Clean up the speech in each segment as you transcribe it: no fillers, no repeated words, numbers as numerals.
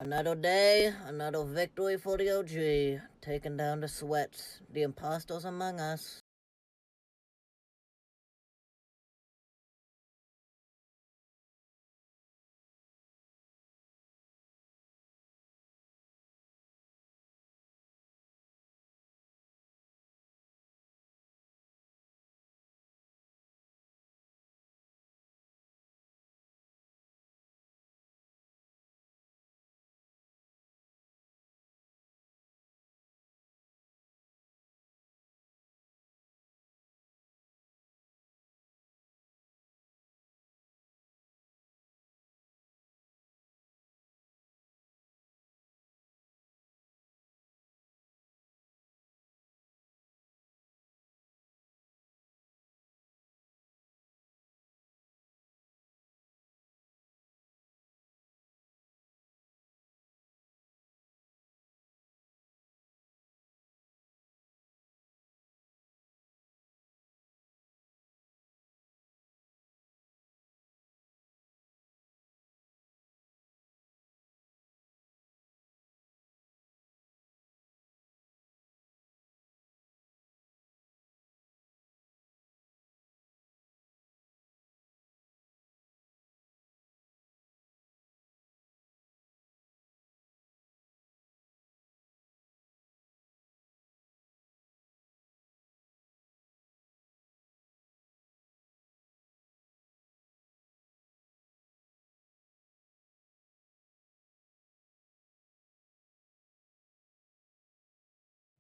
Another day, another victory for the OG, taking down the sweats, the imposters among us.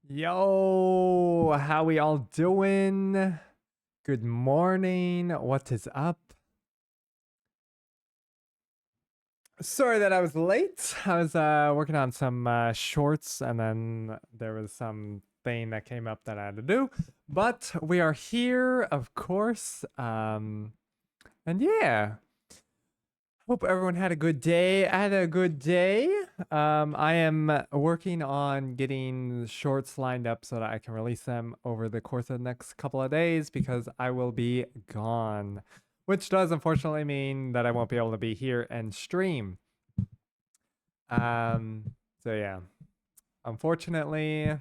Yo, how we all doing? Good morning. What is up? Sorry that I was late. I was working on some shorts and then there was some thing that came up that I had to do. But we are here, of course. And yeah, hope everyone had a good day. I had a good day. I am working on getting shorts lined up so that I can release them over the course of the next couple of days because I will be gone, which does unfortunately mean that I won't be able to be here and stream. So yeah, unfortunately,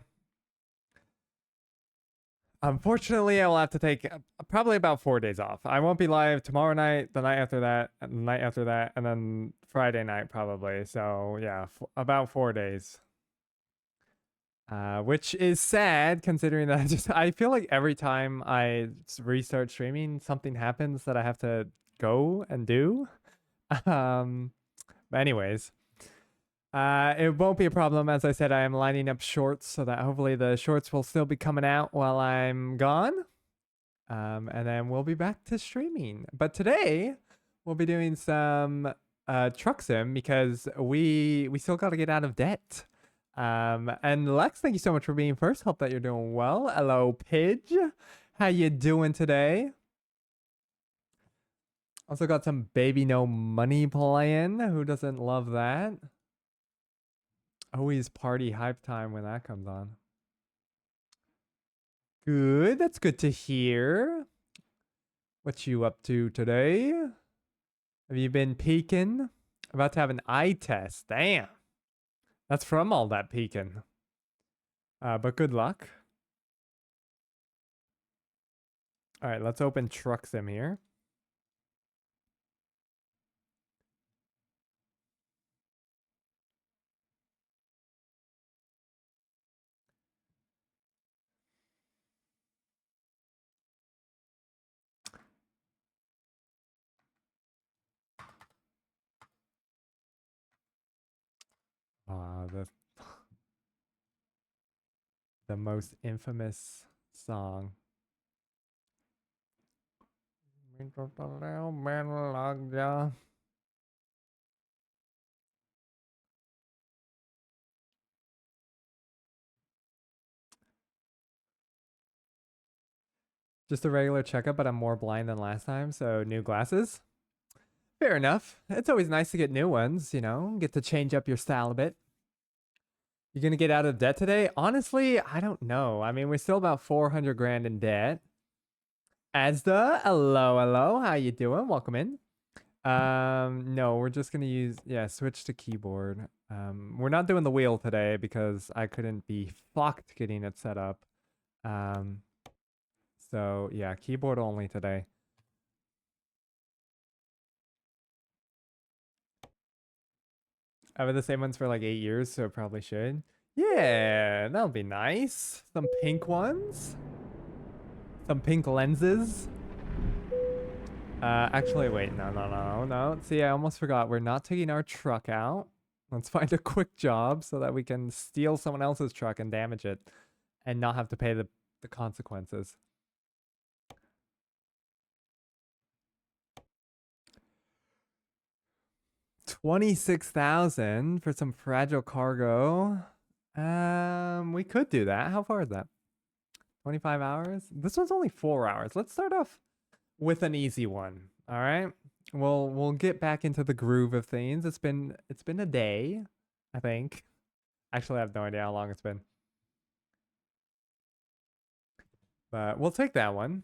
Unfortunately, I will have to take probably about 4 days off. I won't be live tomorrow night, the night after that, and the night after that, and then Friday night probably. So yeah, about 4 days. Which is sad considering that I feel like every time I restart streaming, something happens that I have to go and do. Um, but anyways. It won't be a problem. As I said, I am lining up shorts so that hopefully the shorts will still be coming out while I'm gone. And then we'll be back to streaming. But today we'll be doing some truck sim because we still got to get out of debt. And Lex, thank you so much for being first. Hope that you're doing well. Hello, Pidge. How you doing today? Also got some Baby No Money playing. Who doesn't love that? Always party hype time when that comes on. Good. That's good to hear. What you up to today? Have you been peeking? About to have an eye test. Damn. That's from all that peeking. But good luck. All right, let's open Truck Sim here. The the most infamous song. Just a regular checkup, but I'm more blind than last time, so new glasses. Fair enough. It's always nice to get new ones, you know, get to change up your style a bit. You gonna get out of debt today? Honestly, I don't know. I mean, we're still about 400 grand in debt. Asda, hello, hello. How you doing? Welcome in. No, we're just gonna use, yeah, switch to keyboard. We're not doing the wheel today because I couldn't be fucked getting it set up. Um, so yeah, keyboard only today. I've had the same ones for like 8 years, so probably should. Yeah, that'll be nice. Some pink ones. Some pink lenses. Actually, wait, no. See, I almost forgot. We're not taking our truck out. Let's find a quick job so that we can steal someone else's truck and damage it and not have to pay the consequences. $26,000 for some fragile cargo. We could do that. How far is that? 25 hours? This one's only 4 hours. Let's start off with an easy one. All right. We'll get back into the groove of things. It's been a day, I think. Actually, I have no idea how long it's been. But we'll take that one.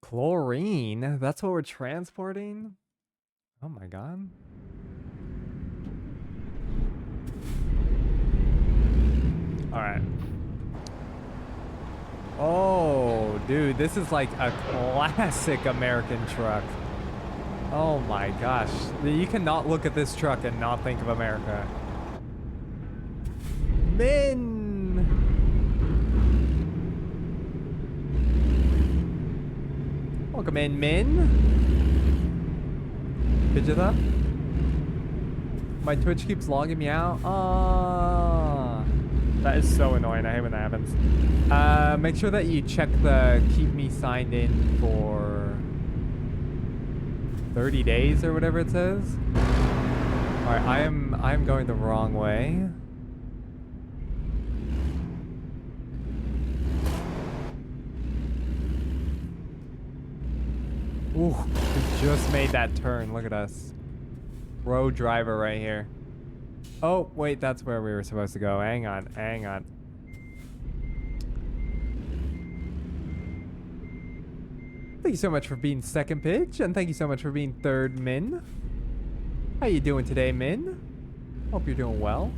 Chlorine? That's what we're transporting? Oh my god. Alright. Oh, dude, this is like a classic American truck. Oh my gosh. You cannot look at this truck and not think of America. Min! Welcome in, Min. Pidgeotha? My Twitch keeps logging me out. That is so annoying. I hate when that happens. Make sure that you check the keep me signed in for 30 days or whatever it says. All right, I am going the wrong way. Ooh, we just made that turn. Look at us. Pro driver right here. Oh, wait, that's where we were supposed to go. Hang on. Thank you so much for being second pitch, and thank you so much for being third, Min. How you doing today, Min? Hope you're doing well.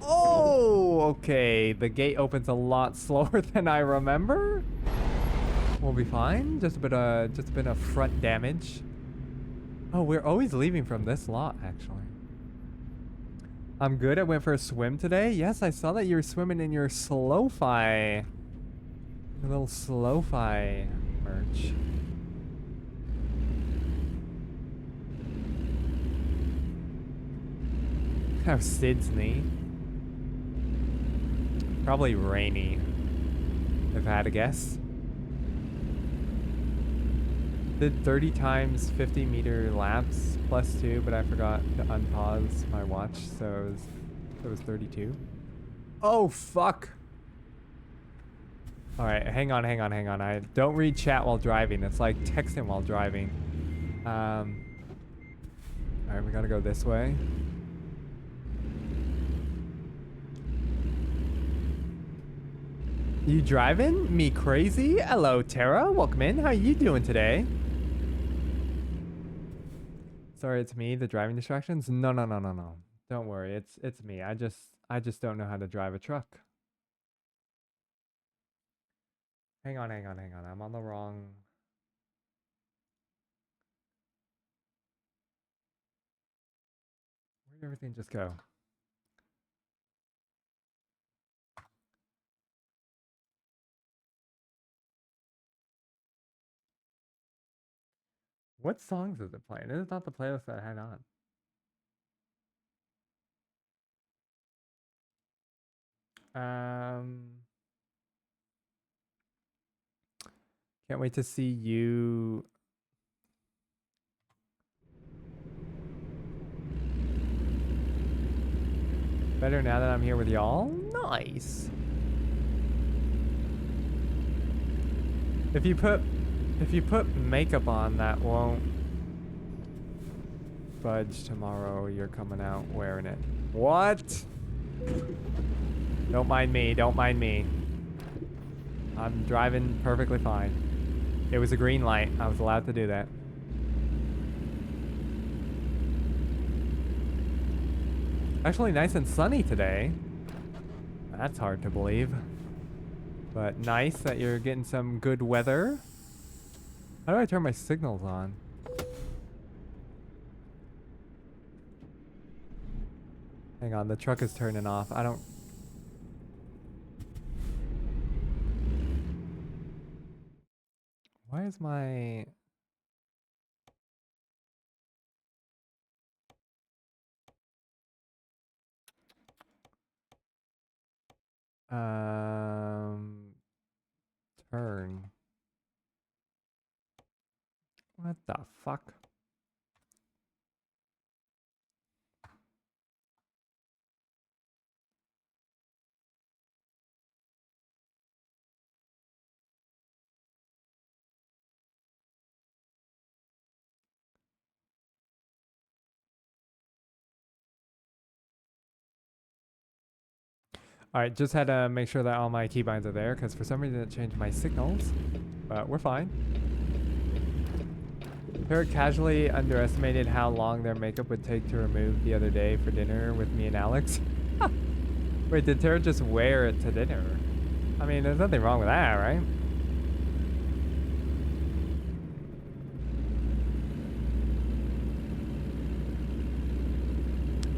Oh, okay. The gate opens a lot slower than I remember. We'll be fine. Just a bit of front damage. Oh, we're always leaving from this lot, actually. I'm good. I went for a swim today. Yes, I saw that you were swimming in your Slow-Fi. Your little Slow-Fi merch. How Sid's knee. Probably rainy, if I had to guess. Did 30 times 50-meter laps plus 2, but I forgot to unpause my watch, so it was 32. Oh, fuck. All right, hang on. I don't read chat while driving. It's like texting while driving. All right, we gotta go this way. You driving? Me crazy? Hello, Tara. Welcome in. How you doing today? Sorry, it's me, the driving distractions? No. Don't worry. It's me. I just don't know how to drive a truck. Hang on. I'm on the wrong. Where did everything just go? What songs is it playing? This is not the playlist that I had on. Can't wait to see you. Better now that I'm here with y'all. Nice. If you put makeup on, that won't budge tomorrow. You're coming out wearing it. What? Don't mind me. Don't mind me. I'm driving perfectly fine. It was a green light. I was allowed to do that. Actually nice and sunny today. That's hard to believe. But nice that you're getting some good weather. How do I turn my signals on? Hang on, the truck is turning off. I don't... Why is my... Turn. What the fuck? Alright, just had to make sure that all my keybinds are there, because for some reason it changed my signals. But we're fine. Tara casually underestimated how long their makeup would take to remove the other day for dinner with me and Alex. Wait, did Tara just wear it to dinner? I mean, there's nothing wrong with that, right?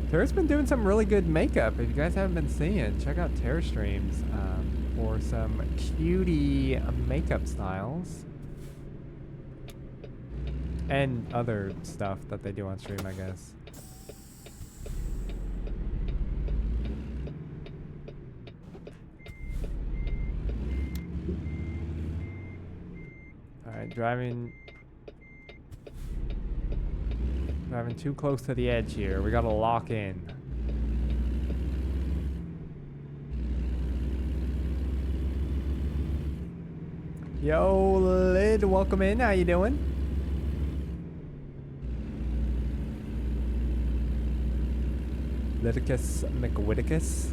Tara's been doing some really good makeup. If you guys haven't been seeing it, check out Tara streams for some cutie makeup styles. And other stuff that they do on stream, I guess. Alright, driving too close to the edge here. We gotta lock in. Yo, Lid, welcome in. How you doing? Lidicus McWhitticus.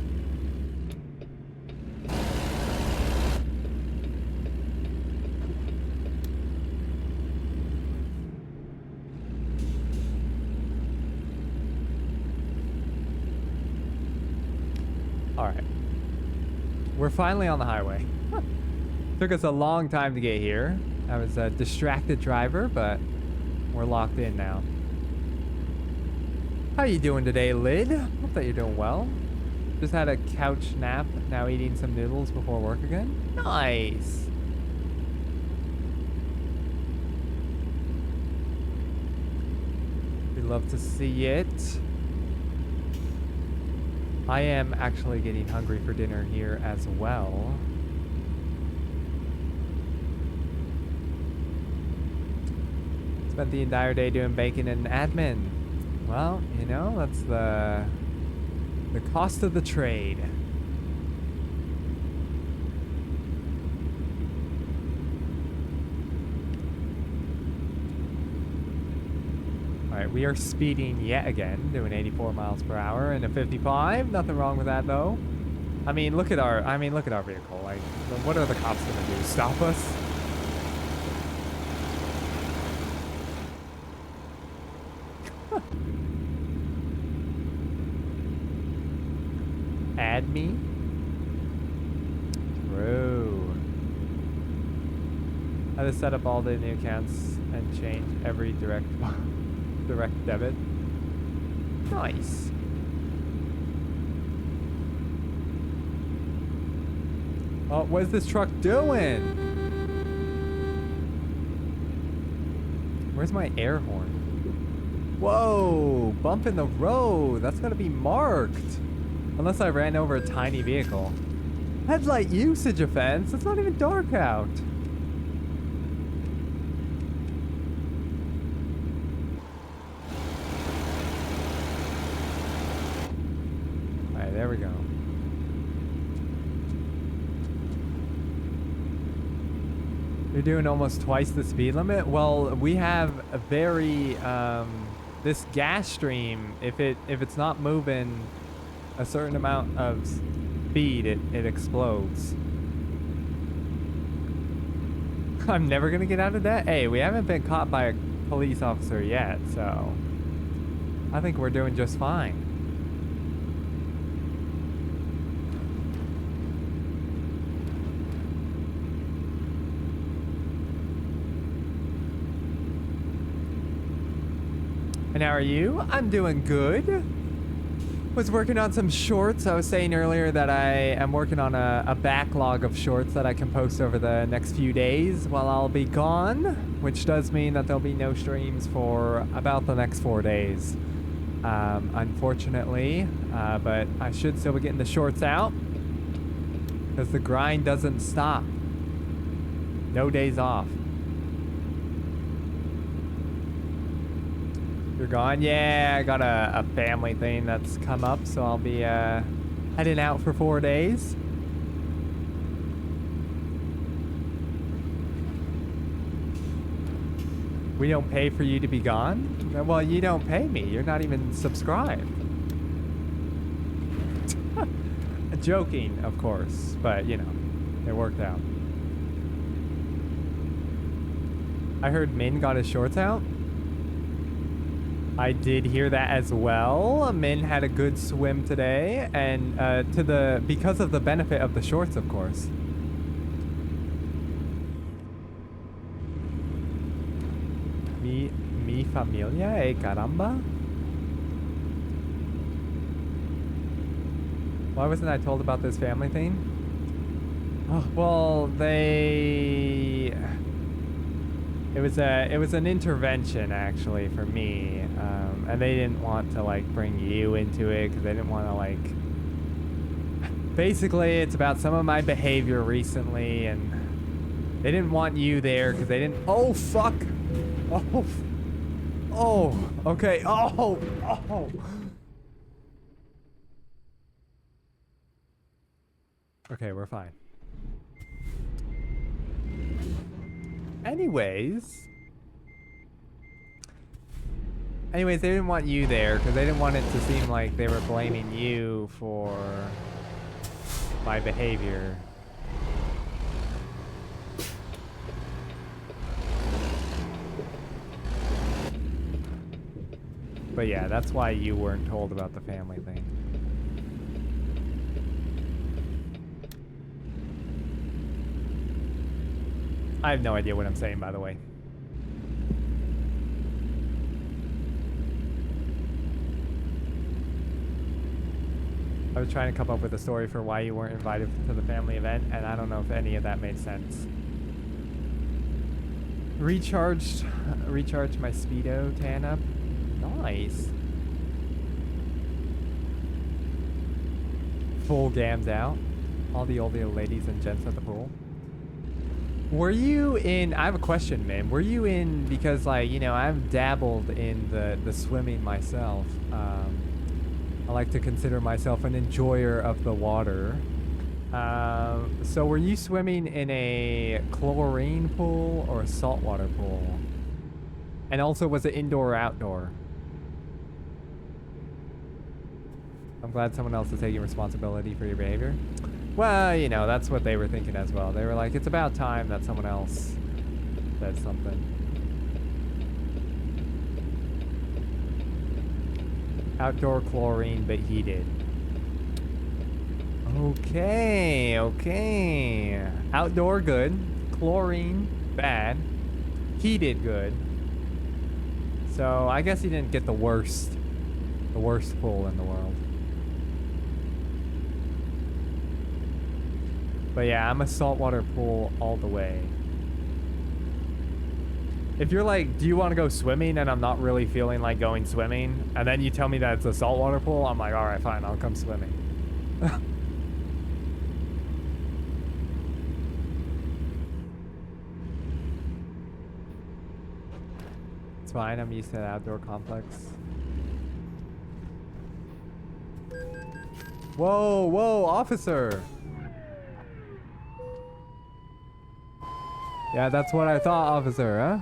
Alright. We're finally on the highway. Took us a long time to get here. I was a distracted driver, but we're locked in now. How you doing today, Lid? Hope that you're doing well. Just had a couch nap, now eating some noodles before work again. Nice. We love to see it. I am actually getting hungry for dinner here as well. Spent the entire day doing bacon and admin. Well, you know, that's the cost of the trade. Alright, we are speeding yet again, doing 84 miles per hour and a 55. Nothing wrong with that though. I mean, look at our vehicle. Like, what are the cops gonna do? Stop us? Add me? True. I just set up all the new accounts and change every direct debit. Nice. Oh, what is this truck doing? Where's my air horn? Whoa, bump in the road. That's gotta be marked. Unless I ran over a tiny vehicle. Headlight usage offense? It's not even dark out. Alright, You're doing almost twice the speed limit? Well, we have a very, this gas stream, if it's not moving a certain amount of speed, it explodes. I'm never gonna get out of that. Hey, we haven't been caught by a police officer yet, so I think we're doing just fine. And how are you? I'm doing good. Was working on some shorts. I was saying earlier that I am working on a backlog of shorts that I can post over the next few days while I'll be gone, which does mean that there'll be no streams for about the next 4 days. Unfortunately, but I should still be getting the shorts out because the grind doesn't stop. No days off. You're gone? Yeah, I got a family thing that's come up, so I'll be heading out for 4 days. We don't pay for you to be gone? Well, you don't pay me. You're not even subscribed. Joking, of course, but you know, it worked out. I heard Min got his shorts out. I did hear that as well. Min had a good swim today, and because of the benefit of the shorts, of course. Mi familia, caramba? Why wasn't I told about this family thing? Oh, well, it was an intervention actually for me, and they didn't want to like bring you into it because they didn't want to like. Basically, it's about some of my behavior recently, and they didn't want you there because they didn't. Oh fuck! Oh, oh, okay. Oh, oh. Okay, we're fine. Anyways, they didn't want you there because they didn't want it to seem like they were blaming you for my behavior. But yeah, that's why you weren't told about the family thing. I have no idea what I'm saying, by the way. I was trying to come up with a story for why you weren't invited to the family event, and I don't know if any of that made sense. Recharged my Speedo tan up. Nice. Full gammed out. All the older ladies and gents at the pool. Were you in, I have a question, man. Were you in, because like, you know, I've dabbled in the swimming myself. I like to consider myself an enjoyer of the water. So were you swimming in a chlorine pool or a saltwater pool? And also, was it indoor or outdoor? I'm glad someone else is taking responsibility for your behavior. Well, you know, that's what they were thinking as well. They were like, it's about time that someone else said something. Outdoor chlorine, but heated. Okay, okay. Outdoor, good. Chlorine, bad. Heated, good. So, I guess he didn't get the worst pool in the world. But yeah, I'm a saltwater pool all the way. If you're like, do you want to go swimming, and I'm not really feeling like going swimming, and then you tell me that it's a saltwater pool, I'm like, all right, fine, I'll come swimming. It's fine, I'm used to the outdoor complex. Whoa, whoa, officer! Yeah, that's what I thought, officer, huh?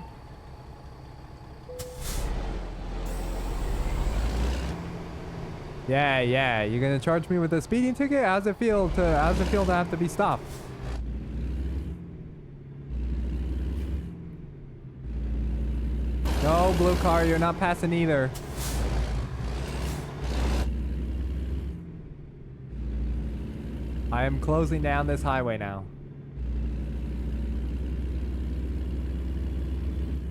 Yeah, you're gonna charge me with a speeding ticket? How's it feel to have to be stopped? No, blue car, you're not passing either. I am closing down this highway now.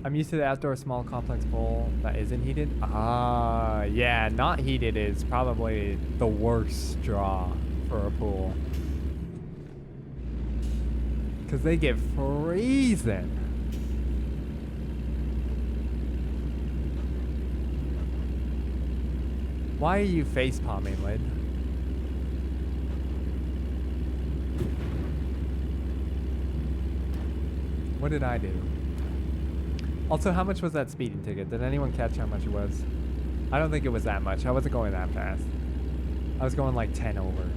I'm used to the outdoor small complex pool that isn't heated. Ah, yeah, not heated is probably the worst draw for a pool. Because they get freezing. Why are you face palming, Lid? What did I do? Also, how much was that speeding ticket? Did anyone catch how much it was? I don't think it was that much. I wasn't going that fast. I was going like 10 over.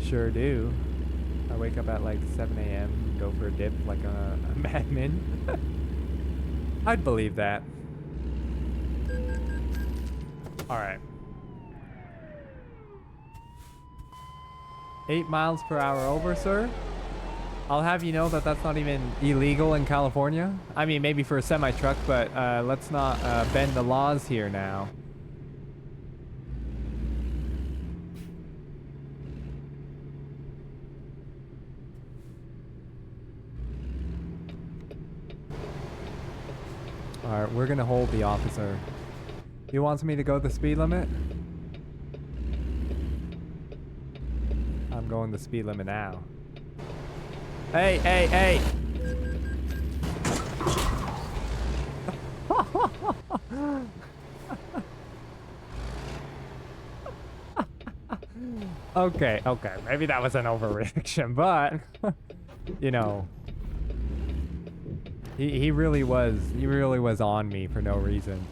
Sure do. I wake up at like 7 a.m., go for a dip like a madman. I'd believe that. Alright. 8 miles per hour over, sir? I'll have you know that that's not even illegal in California. I mean, maybe for a semi-truck, but let's not bend the laws here now. Alright, we're gonna hold the officer. He wants me to go the speed limit? I'm going the speed limit now. Hey! Okay. Maybe that was an overreaction, but you know, he really was on me for no reason.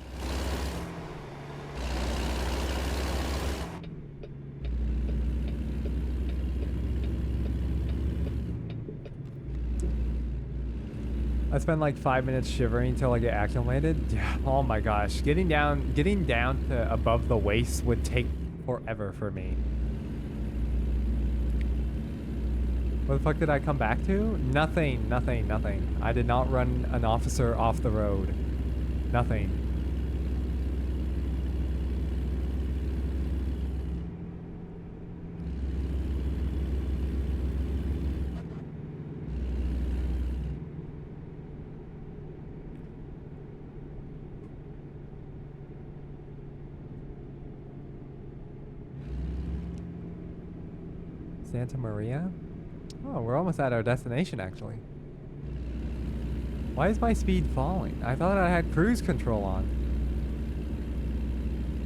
I spend like 5 minutes shivering until I get acclimated. Yeah. Oh my gosh. Getting down to above the waist would take forever for me. What the fuck did I come back to? Nothing. I did not run an officer off the road. Nothing. Santa Maria? Oh, we're almost at our destination, actually. Why is my speed falling? I thought I had cruise control on.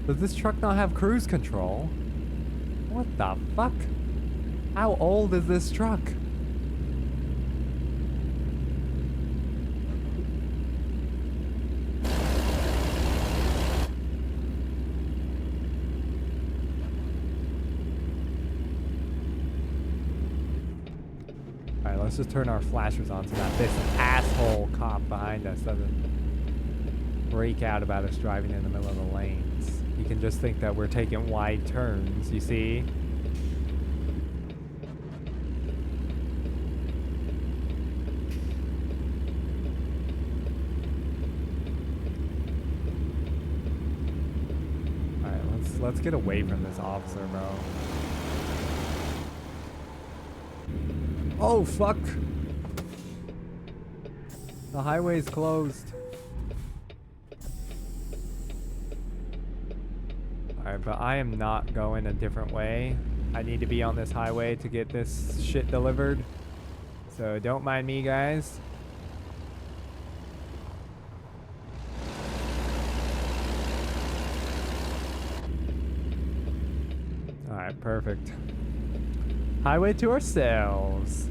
Does this truck not have cruise control? What the fuck? How old is this truck? Let's just turn our flashers on so that this asshole cop behind us doesn't freak out about us driving in the middle of the lanes. He can just think that we're taking wide turns, you see? Alright, let's get away from this officer, bro. Oh, fuck. The highway's closed. Alright, but I am not going a different way. I need to be on this highway to get this shit delivered. So don't mind me, guys. Alright, perfect. Highway to ourselves.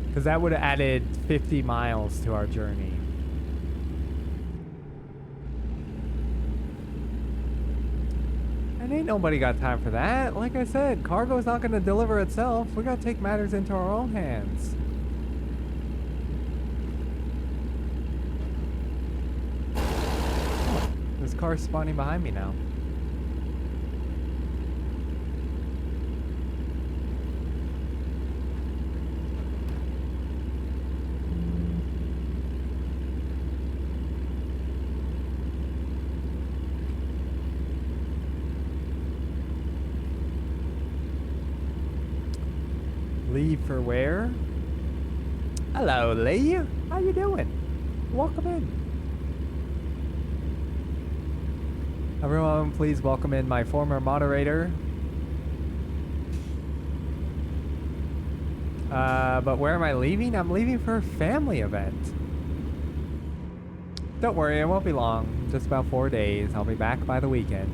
Because that would have added 50 miles to our journey. And ain't nobody got time for that. Like I said, cargo's not gonna deliver itself. We gotta take matters into our own hands. Oh, this car's spawning behind me now. Leave for where? Hello, Lee. How you doing? Welcome in. Everyone, please welcome in my former moderator. But where am I leaving? I'm leaving for a family event. Don't worry, it won't be long. Just about 4 days. I'll be back by the weekend.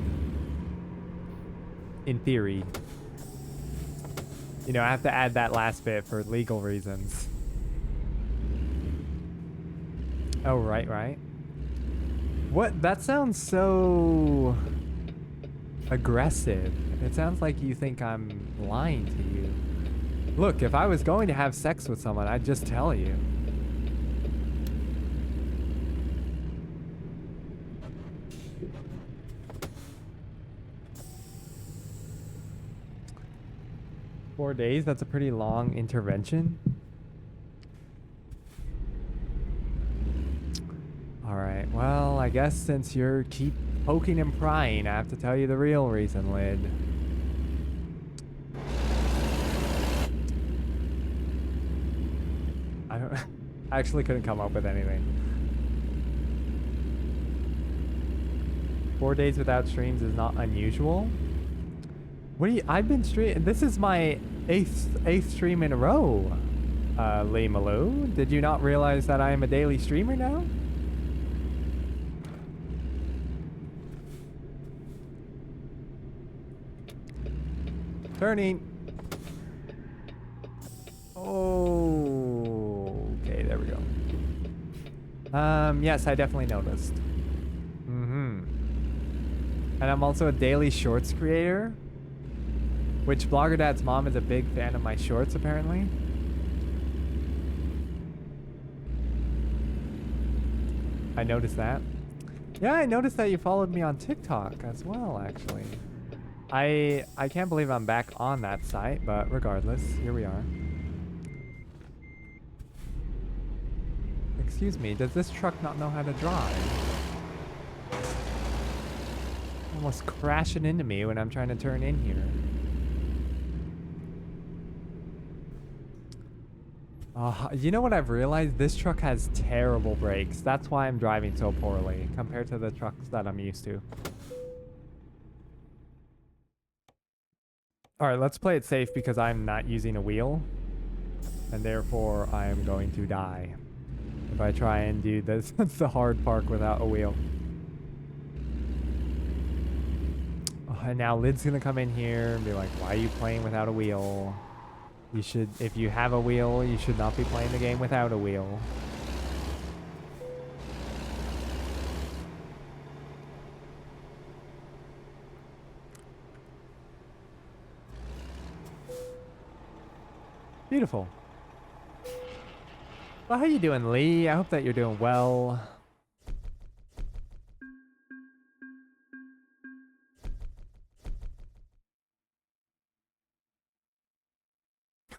In theory. You know, I have to add that last bit for legal reasons. Oh, right. What? That sounds so aggressive. It sounds like you think I'm lying to you. Look, if I was going to have sex with someone, I'd just tell you. Four days? That's a pretty long intervention. Alright, well, I guess since you're keep poking and prying, I have to tell you the real reason, Lid. I actually couldn't come up with anything. 4 days without streams is not unusual. What do you? I've been streaming. This is my eighth stream in a row. Lee Malou, did you not realize that I am a daily streamer now? Turning. Oh, okay, there we go. Yes, I definitely noticed. And I'm also a daily shorts creator, which Blogger Dad's mom is a big fan of my shorts, apparently. I noticed that. Yeah, I noticed that you followed me on TikTok as well, actually. I can't believe I'm back on that site, but regardless, here we are. Excuse me, does this truck not know how to drive? Almost crashing into me when I'm trying to turn in here. You know what I've realized? This truck has terrible brakes. That's why I'm driving so poorly compared to the trucks that I'm used to. Alright, let's play it safe because I'm not using a wheel. And therefore, I am going to die if I try and do this. The hard park without a wheel. Oh, and now Lid's gonna come in here and be like, why are you playing without a wheel? You should, if you have a wheel, you should not be playing the game without a wheel. Beautiful. Well, how you doing, Lee? I hope that you're doing well.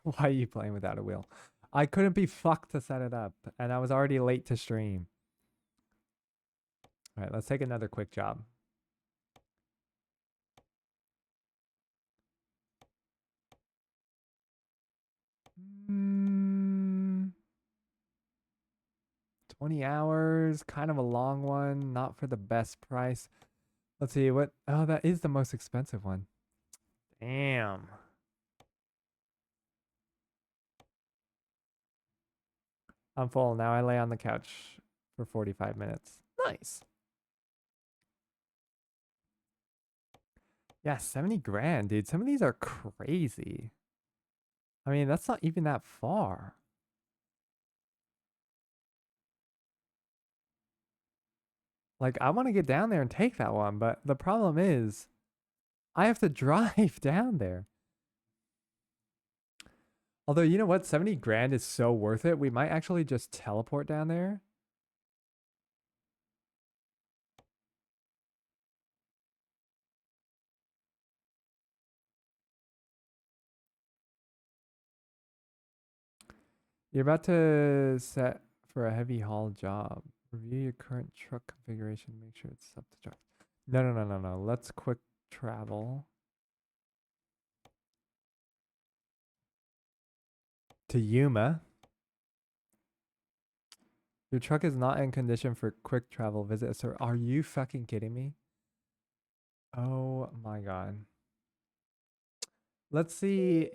Why are you playing without a wheel? I couldn't be fucked to set it up, and I was already late to stream. All right, let's take another quick job. Mm, 20 hours, kind of a long one, not for the best price. Let's see what. Oh, that is the most expensive one. Damn. I'm full. Now I lay on the couch for 45 minutes. Nice. Yeah, 70 grand, dude. Some of these are crazy. I mean, that's not even that far. Like, I want to get down there and take that one, but the problem is I have to drive down there. Although, you know what? 70 grand is so worth it. We might actually just teleport down there. You're about to set for a heavy haul job. Review your current truck configuration. Make sure it's up to truck. No. Let's quick travel to Yuma. Your truck is not in condition for quick travel. Visit a store. Are you fucking kidding me? Oh my god. Let's see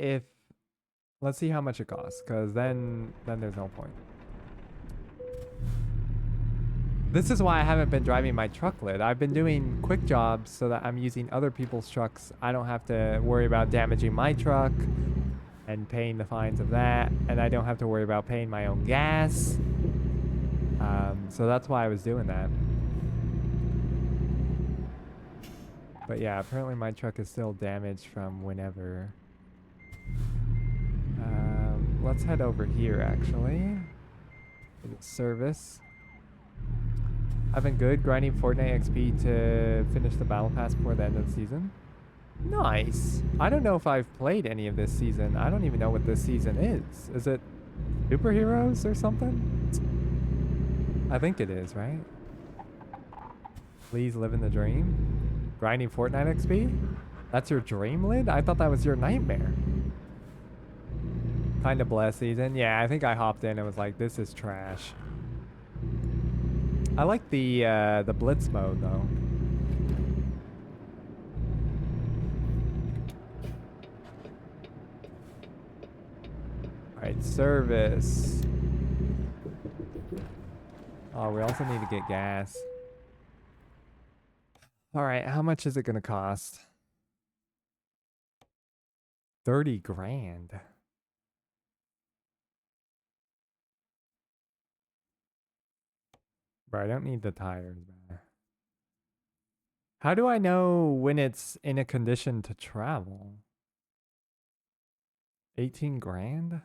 how much it costs, because then there's no point. This is why I haven't been driving my truck lid. I've been doing quick jobs so that I'm using other people's trucks. I don't have to worry about damaging my truck and paying the fines of that, and I don't have to worry about paying my own gas. So that's why I was doing that. But yeah, apparently my truck is still damaged from whenever. Let's head over here, actually. Service. I've been good, grinding Fortnite XP to finish the battle pass before the end of the season. Nice. I don't know if I've played any of this season. I don't even know what this season is. Is it superheroes or something? I think it is, right? Please live in the dream. Grinding Fortnite XP? That's your dream lid? I thought that was your nightmare. Kinda blessed season. Yeah, I think I hopped in and was like, this is trash. I like the blitz mode though. Alright, service. Oh, we also need to get gas. Alright, how much is it gonna cost? 30 grand. Bro, I don't need the tires, man. How do I know when it's in a condition to travel? 18 grand?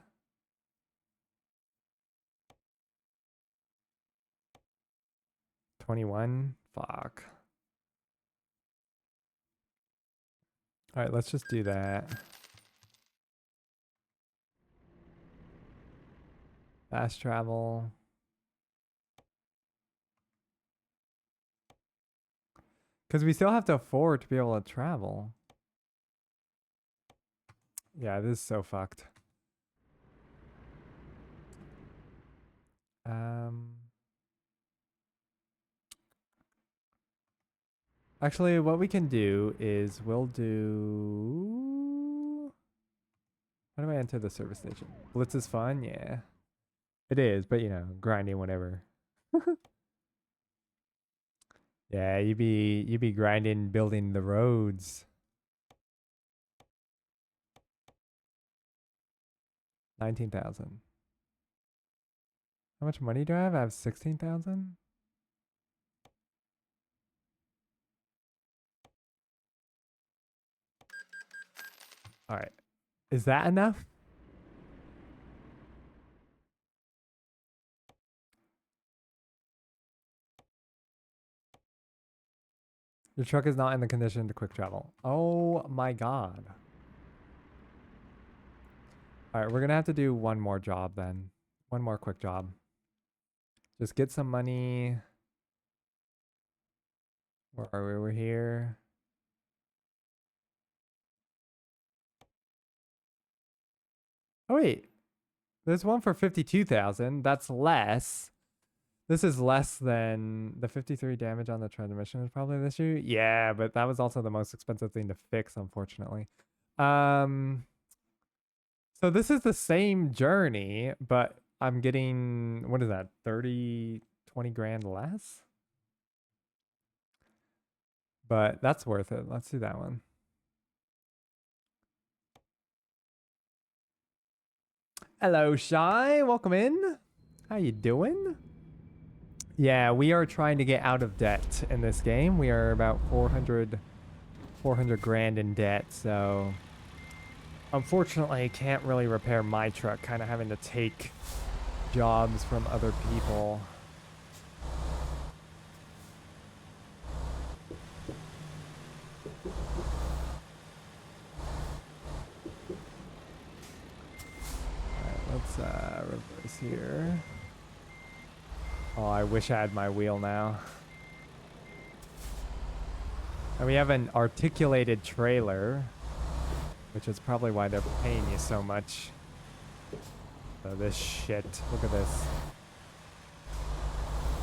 $21? Fuck. Alright, let's just do that. Fast travel. Because we still have to afford to be able to travel. Yeah, this is so fucked. Actually, what we can do is we'll do... How do I enter the service station? Blitz is fun? Yeah. It is, but you know, grinding whatever. Yeah, you be grinding, building the roads. 19,000. How much money do I have? I have 16,000. All right. Is that enough? Your truck is not in the condition to quick travel. Oh my god. Alright, we're gonna have to do one more job then. One more quick job. Just get some money. Where are we? We're here. Oh wait. There's one for 52,000. That's less. This is less than the 53 damage on the transmission is probably the issue. Yeah, but that was also the most expensive thing to fix, unfortunately. So this is the same journey, but I'm getting, what is that? 20 grand less? But that's worth it. Let's do that one. Hello, Shy. Welcome in. How you doing? Yeah, we are trying to get out of debt in this game. We are about 400 400 grand in debt, so unfortunately, I can't really repair my truck, kind of having to take jobs from other people. Let's reverse here. Oh, I wish I had my wheel now. And we have an articulated trailer, which is probably why they're paying you so much. So this shit, look at this.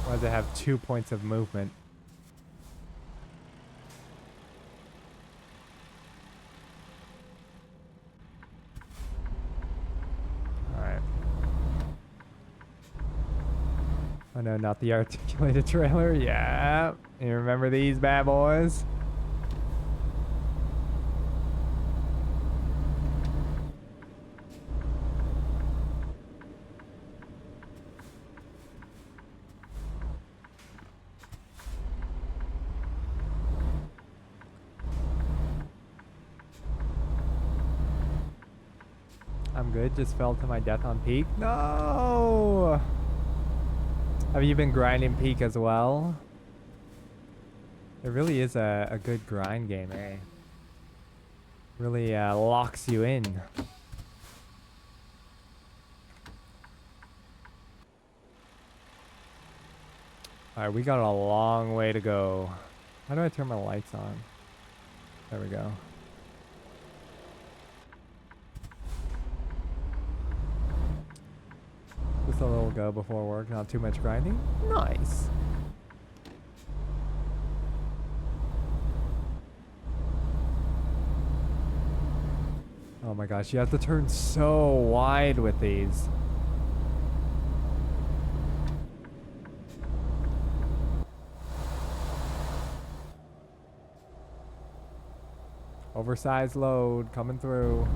Why does it have 2 points of movement? Oh no, not the articulated trailer. Yeah. You remember these bad boys? I'm good. Just fell to my death on Peak. No! Have you been grinding Peak as well? It really is a good grind game, eh? Really locks you in. Alright, we got a long way to go. How do I turn my lights on? There we go. Just a little go before work, not too much grinding. Nice. Oh my gosh, you have to turn so wide with these. Oversized load coming through.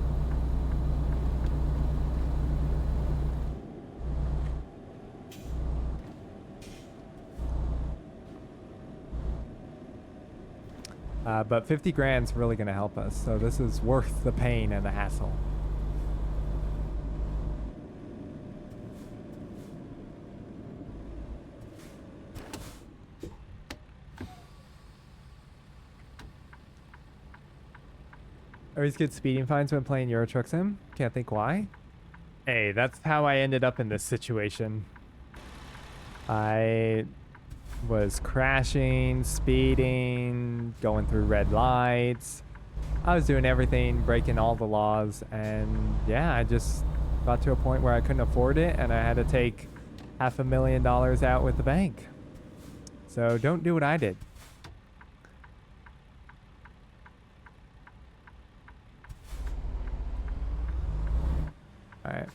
But 50 grand's really going to help us, so this is worth the pain and the hassle. Always get speeding fines when playing Euro Truck Sim. Can't think why. Hey, that's how I ended up in this situation. I was crashing, speeding, going through red lights. I was doing everything, breaking all the laws, and yeah, I just got to a point where I couldn't afford it and I had to take $500,000 out with the bank. So don't do what I did. All right.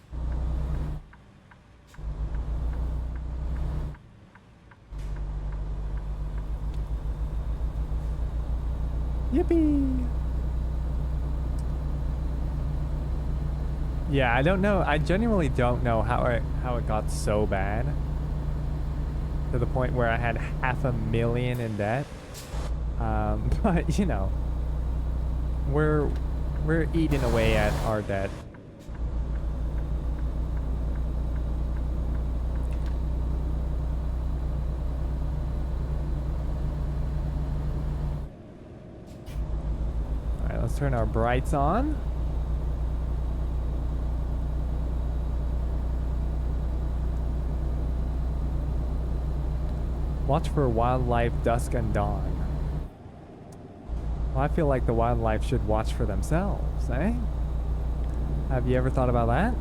Yippee! Yeah, I don't know. I genuinely don't know how it got so bad to the point where I had $500,000 in debt. But you know, we're eating away at our debt. All right, let's turn our brights on. Watch for wildlife dusk and dawn. Well, I feel like the wildlife should watch for themselves, eh? Have you ever thought about that?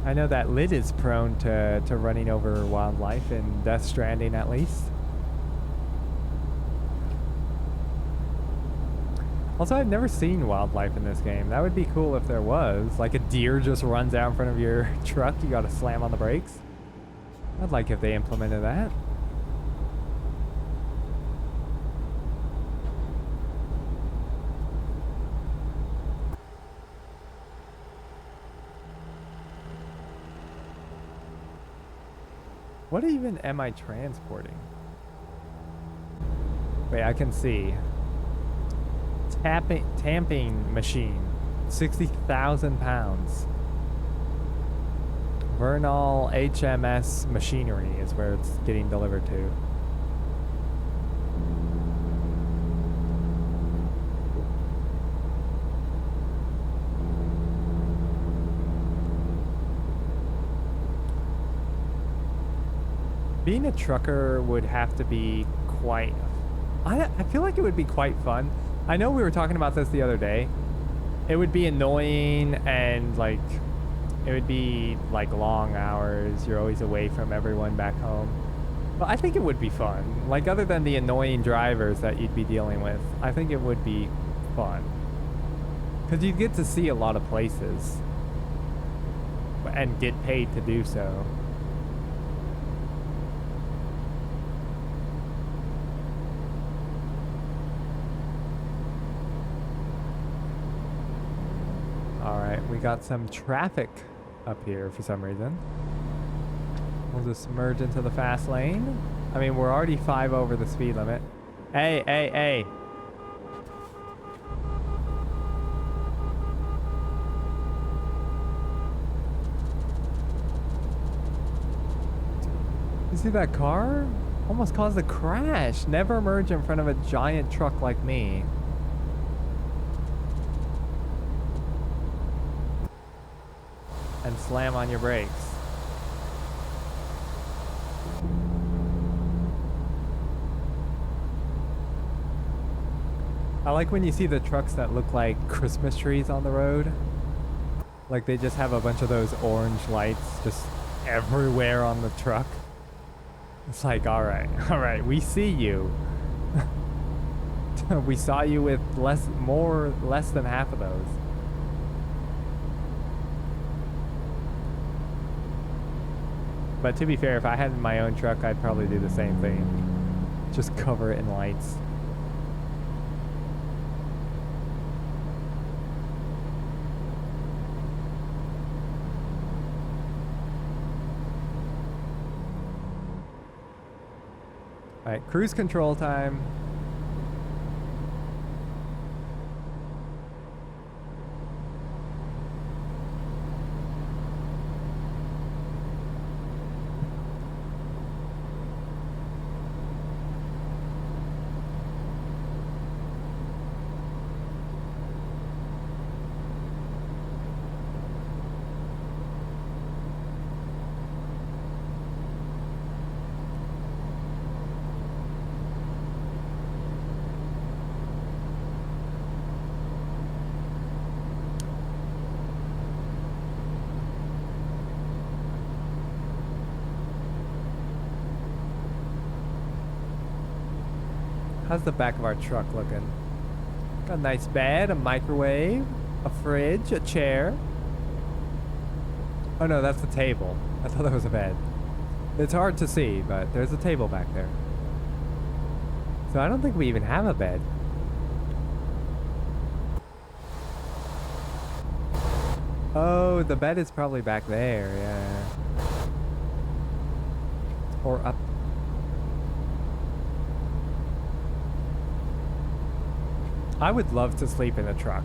I know that Lid is prone to running over wildlife in Death Stranding, at least. Also, I've never seen wildlife in this game. That would be cool if there was. Like a deer just runs out in front of your truck, you gotta slam on the brakes. I'd like if they implemented that. What even am I transporting? Wait, I can see. Tamping machine. 60,000 pounds. Vernal HMS Machinery is where it's getting delivered to. Being a trucker would have to be quite... I feel like it would be quite fun. I know we were talking about this the other day. It would be annoying and like... It would be like long hours. You're always away from everyone back home. But I think it would be fun. Like other than the annoying drivers that you'd be dealing with, I think it would be fun. Because you'd get to see a lot of places. And get paid to do so. Alright, we got some traffic up here for some reason. We'll just merge into the fast lane. I mean, we're already 5 over the speed limit. Hey, hey, hey. You see that car? Almost caused a crash. Never merge in front of a giant truck like me. And slam on your brakes. I like when you see the trucks that look like Christmas trees on the road. Like they just have a bunch of those orange lights just everywhere on the truck. It's like, all right, we see you. We saw you with less than half of those. But to be fair, if I had my own truck, I'd probably do the same thing. Just cover it in lights. Alright, cruise control time. How's the back of our truck looking? Got a nice bed, a microwave, a fridge, a chair. Oh no, that's a table. I thought that was a bed. It's hard to see, but there's a table back there. So I don't think we even have a bed. Oh, the bed is probably back there, yeah. Or up. I would love to sleep in a truck.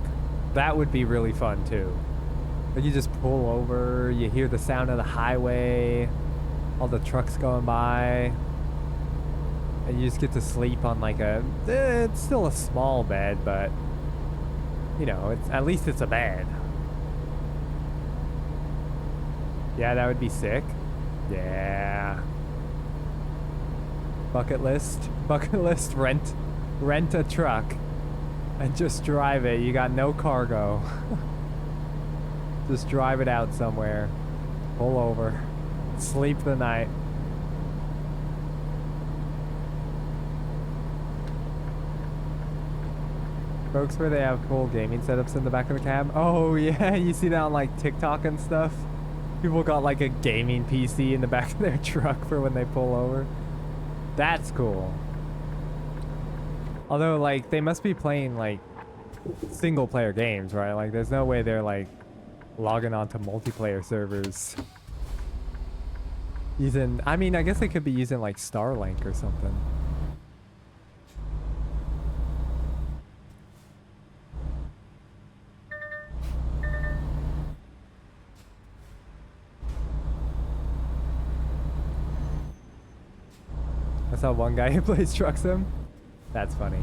That would be really fun too. Like you just pull over, you hear the sound of the highway, all the trucks going by, and you just get to sleep on like it's still a small bed, but you know, at least it's a bed. Yeah, that would be sick. Yeah. Bucket list, rent a truck. And just drive it. You got no cargo. Just drive it out somewhere. Pull over. Sleep the night. Folks where they have cool gaming setups in the back of the cab. Oh yeah, you see that on like TikTok and stuff? People got like a gaming PC in the back of their truck for when they pull over. That's cool. Although, like, they must be playing, like, single-player games, right? Like, there's no way they're, like, logging onto multiplayer servers. Using, I mean, I guess they could be using like Starlink or something. I saw one guy who plays Truck Sim. That's funny.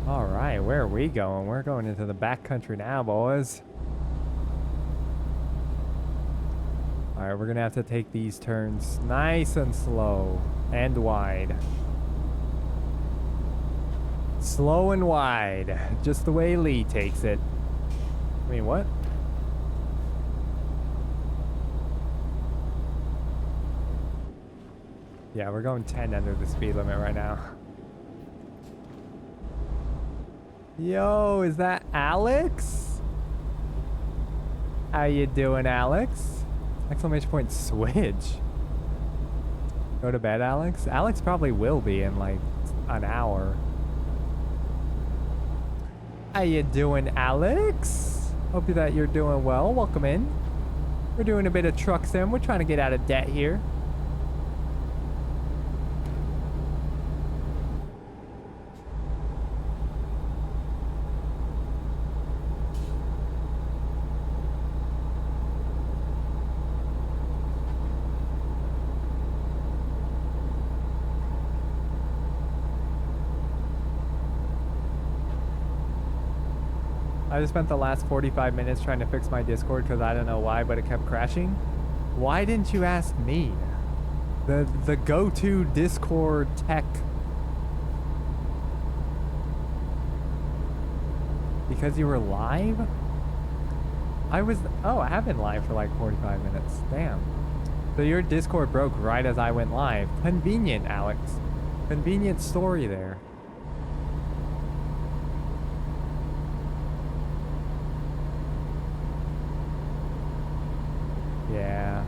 All right, where are we going? We're going into the backcountry now, boys. All right, we're gonna have to take these turns nice and slow and wide. Slow and wide, just the way Lee takes it. I mean, what? Yeah, we're going 10 under the speed limit right now. Yo, is that Alex? How you doing, Alex? Exclamation point switch. Go to bed, Alex? Alex probably will be in like an hour. How you doing, Alex? Hope that you're doing well. Welcome in. We're doing a bit of Truck Sim. We're trying to get out of debt here. I just spent the last 45 minutes trying to fix my Discord because I don't know why, but it kept crashing. Why didn't you ask me? The go-to Discord tech. Because you were live? I have been live for like 45 minutes. Damn. So your Discord broke right as I went live. Convenient, Alex. Convenient story there. Yeah.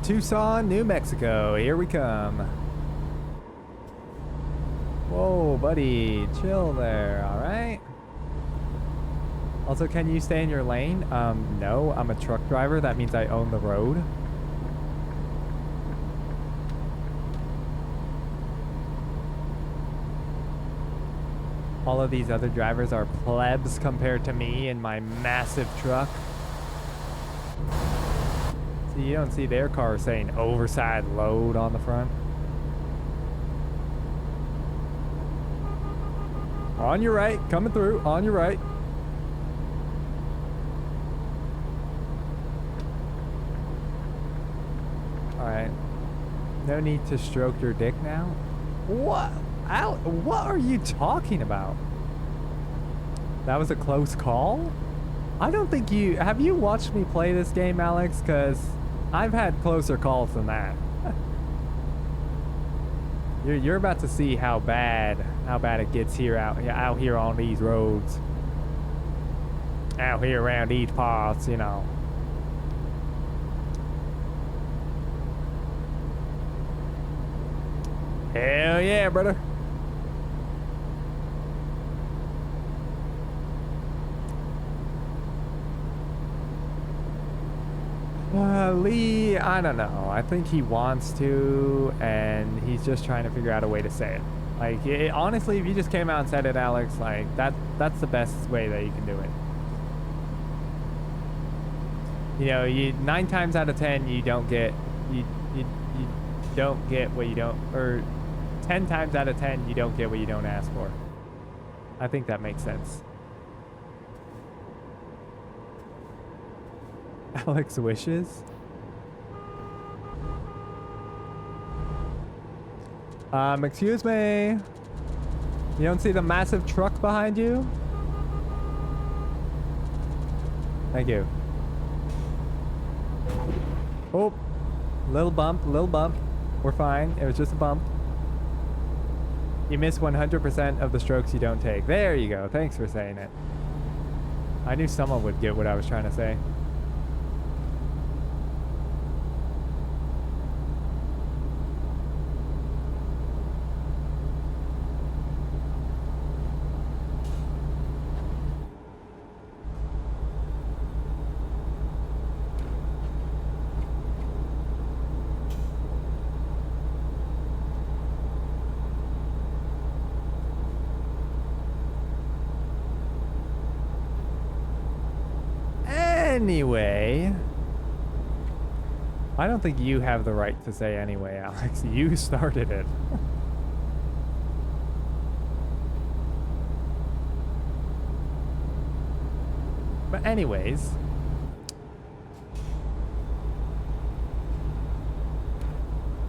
Tucson, New Mexico. Here we come. Whoa, buddy. Chill there, alright? Also, can you stay in your lane? No. I'm a truck driver. That means I own the road. All of these other drivers are plebs compared to me and my massive truck. See, you don't see their car saying oversized load on the front. On your right, coming through, on your right. Alright. No need to stroke your dick now. What? What are you talking about? That was a close call? I don't think you... Have you watched me play this game, Alex? Because I've had closer calls than that. You're about to see how bad it gets here out here on these roads. Out here around these parts, you know. Hell yeah, brother. Lee, I don't know. I think he wants to, and he's just trying to figure out a way to say it. Like, honestly, if you just came out and said it, Alex, like, that's the best way that you can do it. You know, 9 times out of 10, you don't get, you don't get what you don't, or 10 times out of 10, you don't get what you don't ask for. I think that makes sense. Alex wishes. Excuse me. You don't see the massive truck behind you? Thank you. Oh, little bump. We're fine. It was just a bump. You miss 100% of the strokes you don't take. There you go. Thanks for saying it. I knew someone would get what I was trying to say. Anyway, I don't think you have the right to say anyway, Alex. You started it. But anyways,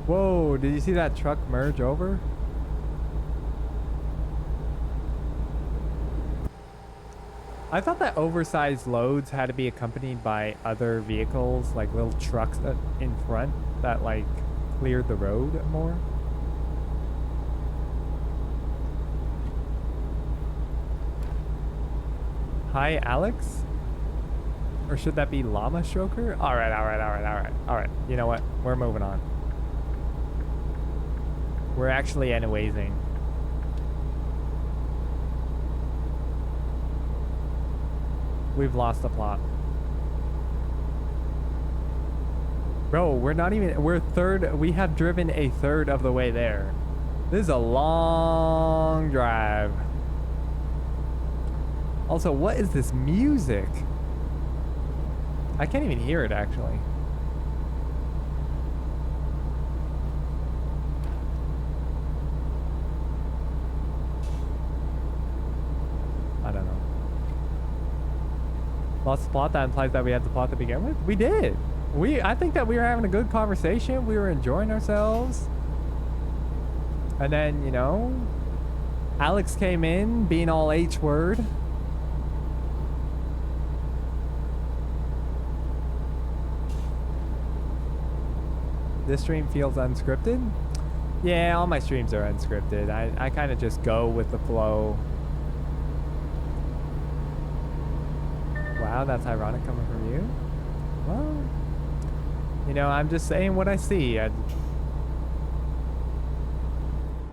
whoa, did you see that truck merge over? I thought that oversized loads had to be accompanied by other vehicles, like little trucks that in front that like cleared the road more. Hi, Alex? Or should that be Llama Stroker? All right. You know what? We're moving on. We're actually anywaysing. We've lost the plot. Bro, we're not even, we're third, we have driven a third of the way there. This is a long drive. Also, what is this music? I can't even hear it, actually. I don't know. Lost the plot, that implies that we had the plot to begin with? We did. I think that we were having a good conversation. We were enjoying ourselves. And then, you know, Alex came in being all H word. This stream feels unscripted. Yeah, all my streams are unscripted. I kind of just go with the flow. Wow, that's ironic coming from you. Well, you know, I'm just saying what I see. All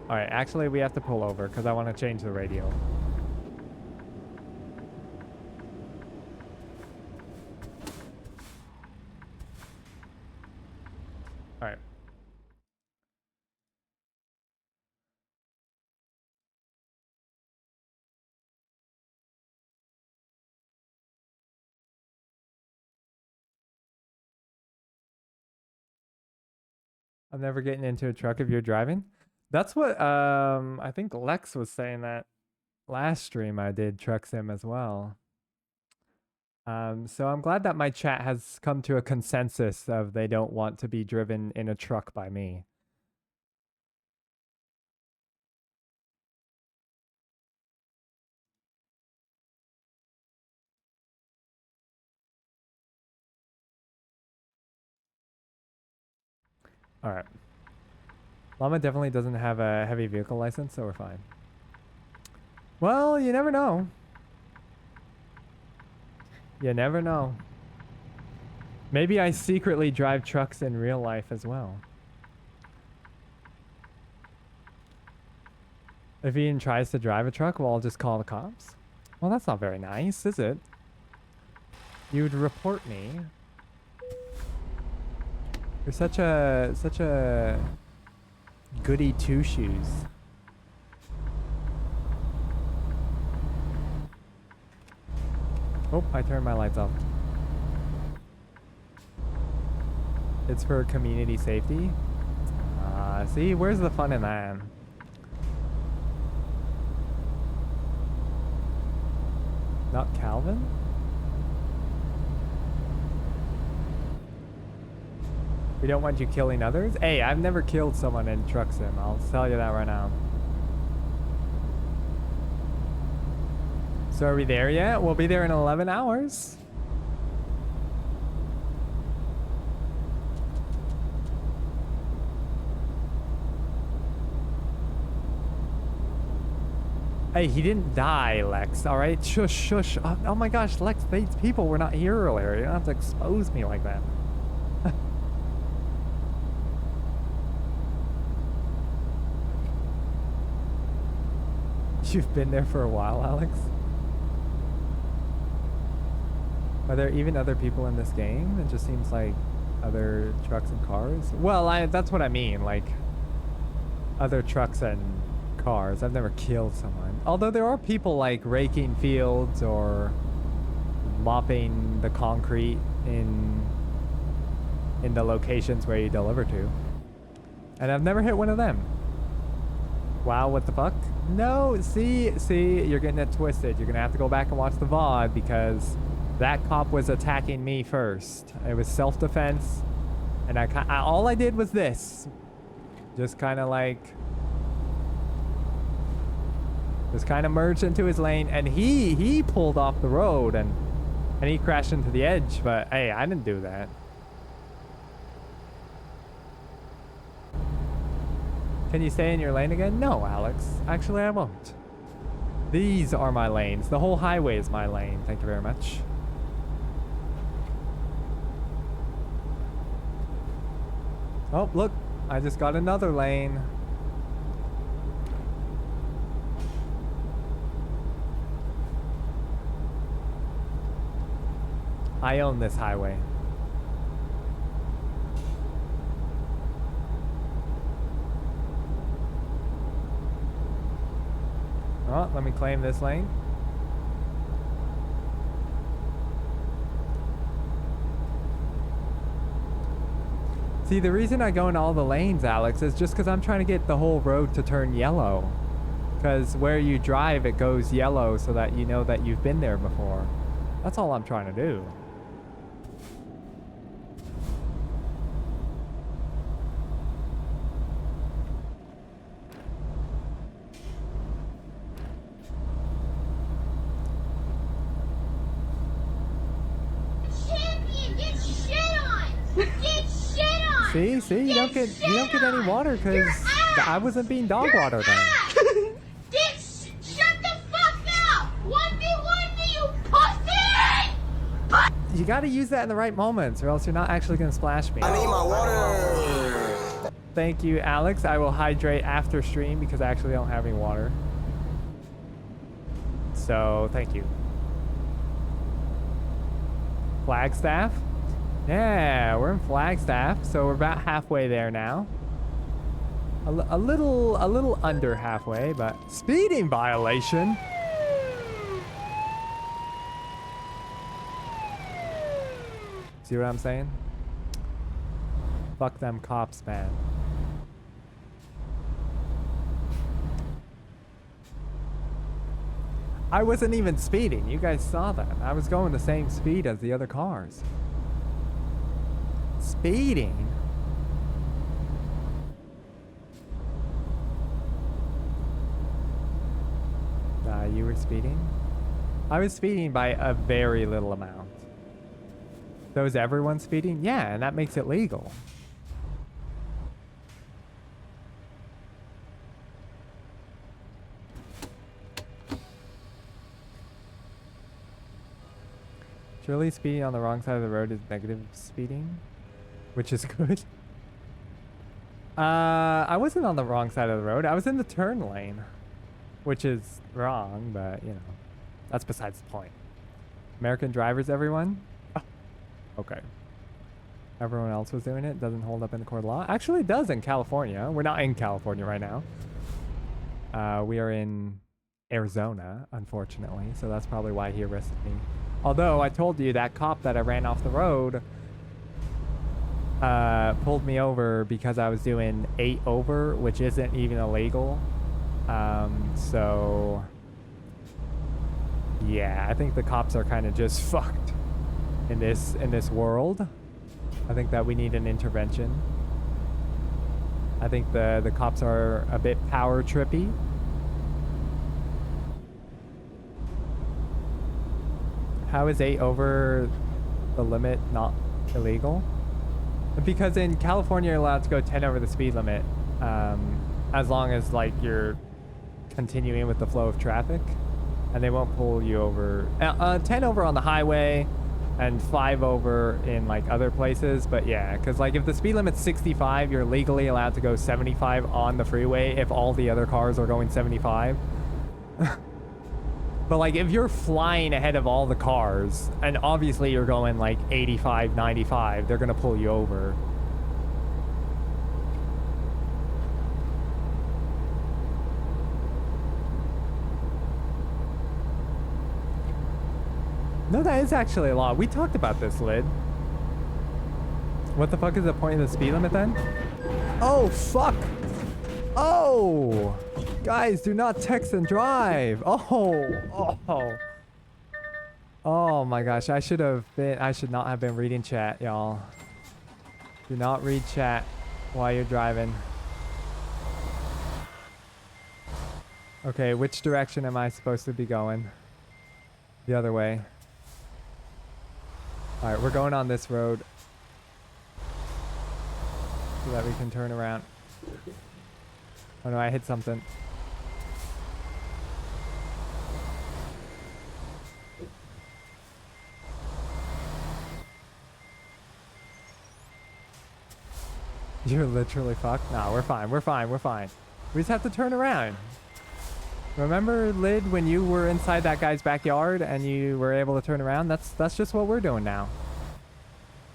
right, actually, we have to pull over because I want to change the radio. All right. I'm never getting into a truck if you're driving. That's what I think Lex was saying that last stream I did Truck Sim as well. So I'm glad that my chat has come to a consensus of they don't want to be driven in a truck by me. All right. Llama definitely doesn't have a heavy vehicle license, so we're fine. Well, you never know. You never know. Maybe I secretly drive trucks in real life as well. If Ian tries to drive a truck, well, I'll just call the cops. Well, that's not very nice, is it? You'd report me. You're such a goody two-shoes. Oh, I turned my lights off. It's for community safety. See, where's the fun in that? Not Calvin? We don't want you killing others? Hey, I've never killed someone in Truck Sim. I'll tell you that right now. So are we there yet? We'll be there in 11 hours. Hey, he didn't die, Lex, all right? Shush, shush. Oh my gosh, Lex, these people were not here earlier. You don't have to expose me like that. You've been there for a while, Alex? Are there even other people in this game? It just seems like other trucks and cars. Well, that's what I mean, like other trucks and cars. I've never killed someone. Although there are people like raking fields or mopping the concrete in the locations where you deliver to. And I've never hit one of them. Wow, what the fuck? No, see, you're getting it twisted. You're gonna have to go back and watch the VOD because that cop was attacking me first. It was self-defense, and all I did was this. Just kind of merged into his lane, and he pulled off the road and he crashed into the edge, but hey, I didn't do that. Can you stay in your lane again? No, Alex. Actually, I won't. These are my lanes. The whole highway is my lane. Thank you very much. Oh, look. I just got another lane. I own this highway. Oh, let me claim this lane. See, the reason I go in all the lanes, Alex, is just because I'm trying to get the whole road to turn yellow. Because where you drive, it goes yellow so that you know that you've been there before. That's all I'm trying to do. See, you don't get any water because I wasn't being dog water then. Shut the fuck up! 1v1 me, you pussy! You gotta use that in the right moments or else you're not actually gonna splash me. I need my water. Thank you, Alex. I will hydrate after stream because I actually don't have any water. So, thank you. Flagstaff? Yeah, we're in Flagstaff, so we're about halfway there now. A little under halfway, but speeding violation. See what I'm saying? Fuck them cops, man. I wasn't even speeding. You guys saw that. I was going the same speed as the other cars. Speeding? You were speeding? I was speeding by a very little amount. So is everyone speeding? Yeah, and that makes it legal. Surely speeding on the wrong side of the road is negative speeding, which is good. I wasn't on the wrong side of the road. I was in the turn lane, which is wrong, but you know, that's besides the point. American drivers, everyone? Oh, okay. Everyone else was doing it. Doesn't hold up in the court of law. Actually, it does in California. We're not in California right now. We are in Arizona, unfortunately, so that's probably why he arrested me. Although I told you that cop that I ran off the road pulled me over because I was doing 8 over, which isn't even illegal. So yeah, I think the cops are kind of just fucked in this world. I think that we need an intervention. I think the cops are a bit power trippy. How is 8 over the limit not illegal? Because in California you're allowed to go 10 over the speed limit, as long as like you're continuing with the flow of traffic, and they won't pull you over. 10 over on the highway, and 5 over in like other places. But yeah, because like if the speed limit's 65, you're legally allowed to go 75 on the freeway if all the other cars are going 75. But like if you're flying ahead of all the cars, and obviously you're going like 85, 95, they're gonna pull you over. No, that is actually a lot. We talked about this, Lid. What the fuck is the point of the speed limit then? Oh, fuck! Oh! Guys, do not text and drive! Oh! Oh my gosh, I should not have been reading chat, y'all. Do not read chat while you're driving. Okay, which direction am I supposed to be going? The other way. Alright, we're going on this road so that we can turn around. Oh no, I hit something. You're literally fucked? No, we're fine, we're fine, we're fine. We just have to turn around. Remember, Lid, when you were inside that guy's backyard and you were able to turn around? That's just what we're doing now.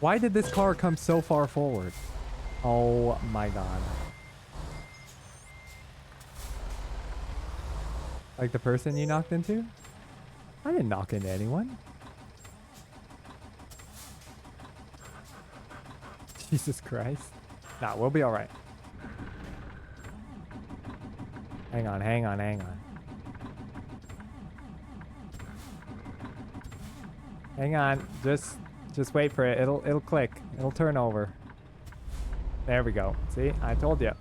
Why did this car come so far forward? Oh my god. Like the person you knocked into? I didn't knock into anyone. Jesus Christ. Nah, we'll be alright. Hang on, hang on, hang on. Hang on, just wait for it. It'll click. It'll turn over. There we go. See, I told you.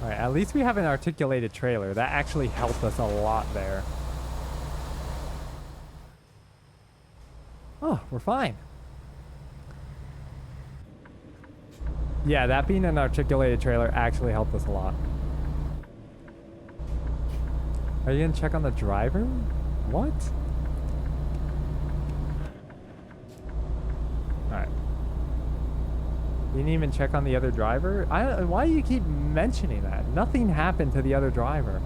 All right, at least we have an articulated trailer. That actually helped us a lot there. Oh, we're fine. Yeah, that being an articulated trailer actually helped us a lot. Are you gonna check on the driver? What? Alright. You didn't even check on the other driver? Why do you keep mentioning that? Nothing happened to the other driver.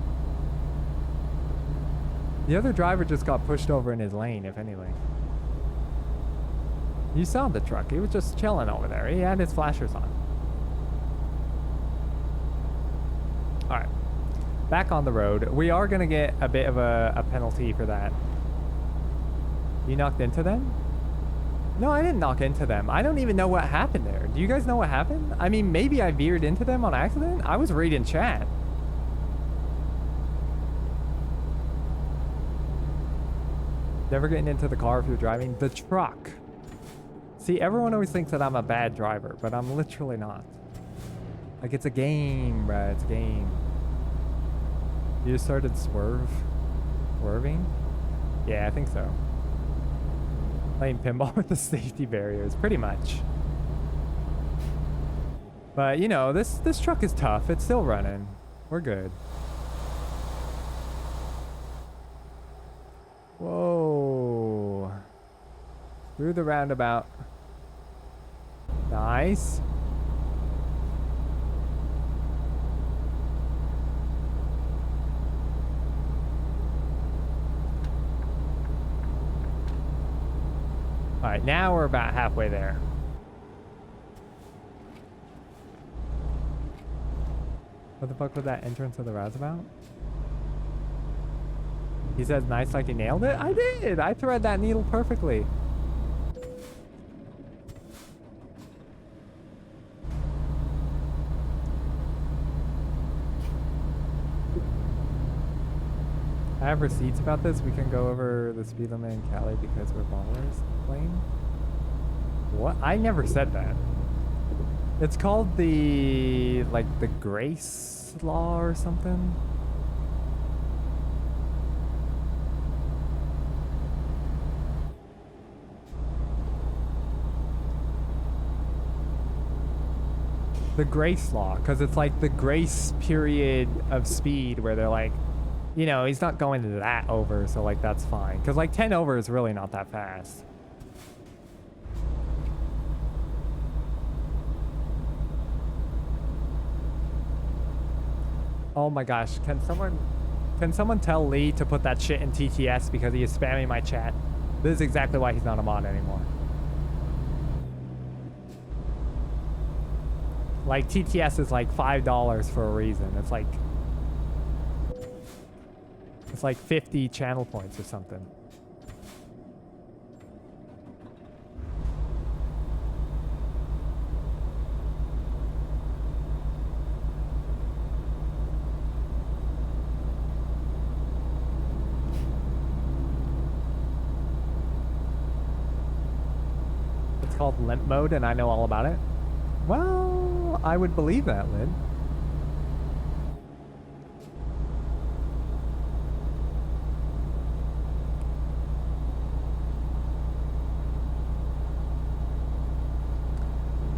The other driver just got pushed over in his lane, if anything. You saw the truck. He was just chilling over there. He had his flashers on. Alright. Back on the road. We are going to get a bit of a penalty for that. You knocked into them? No, I didn't knock into them. I don't even know what happened there. Do you guys know what happened? I mean, maybe I veered into them on accident? I was reading chat. Never getting into the car if you're driving. The truck. See, everyone always thinks that I'm a bad driver, but I'm literally not. Like, it's a game, bruh. It's a game. You just started swerving? Yeah, I think so. Playing pinball with the safety barriers, pretty much. But, you know, this truck is tough. It's still running. We're good. Whoa. Through the roundabout. Nice. All right, now we're about halfway there. What the fuck was that entrance of the roundabout? He says nice like he nailed it? I did! I thread that needle perfectly. I have receipts about this. We can go over the speed limit in Cali because we're ballers. Plane? What? I never said that. It's called the, like, the Grace Law or something. The Grace Law, because it's like the grace period of speed where they're like, you know, he's not going that over, so like that's fine. Because like 10 over is really not that fast. Oh my gosh, can someone tell Lee to put that shit in TTS because he is spamming my chat? This is exactly why he's not a mod anymore. Like TTS is like $5 for a reason. It's like 50 channel points or something. It's called limp mode and I know all about it. Well, I would believe that, Lid.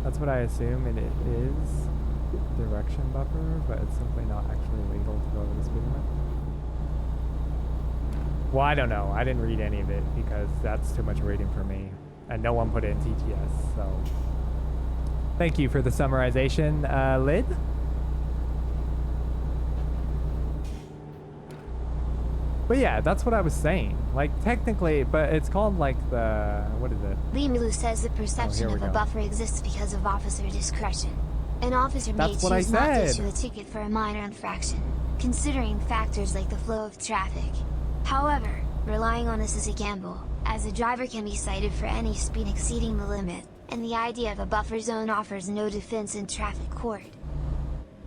That's what I assume, and it is direction buffer, but it's simply not actually legal to go over the speed limit. Well, I don't know. I didn't read any of it because that's too much reading for me, and no one put it in TTS, so... Thank you for the summarization, Lid. But yeah, that's what I was saying. Like, technically, but it's called, like, the... What is it? Limu says the perception here we of a go. buffer exists because of officer discretion. An officer may That's what I choose not to said. issue a ticket for a minor infraction, considering factors like the flow of traffic. However, relying on this is a gamble, as a driver can be cited for any speed exceeding the limit, and the idea of a buffer zone offers no defense in traffic court.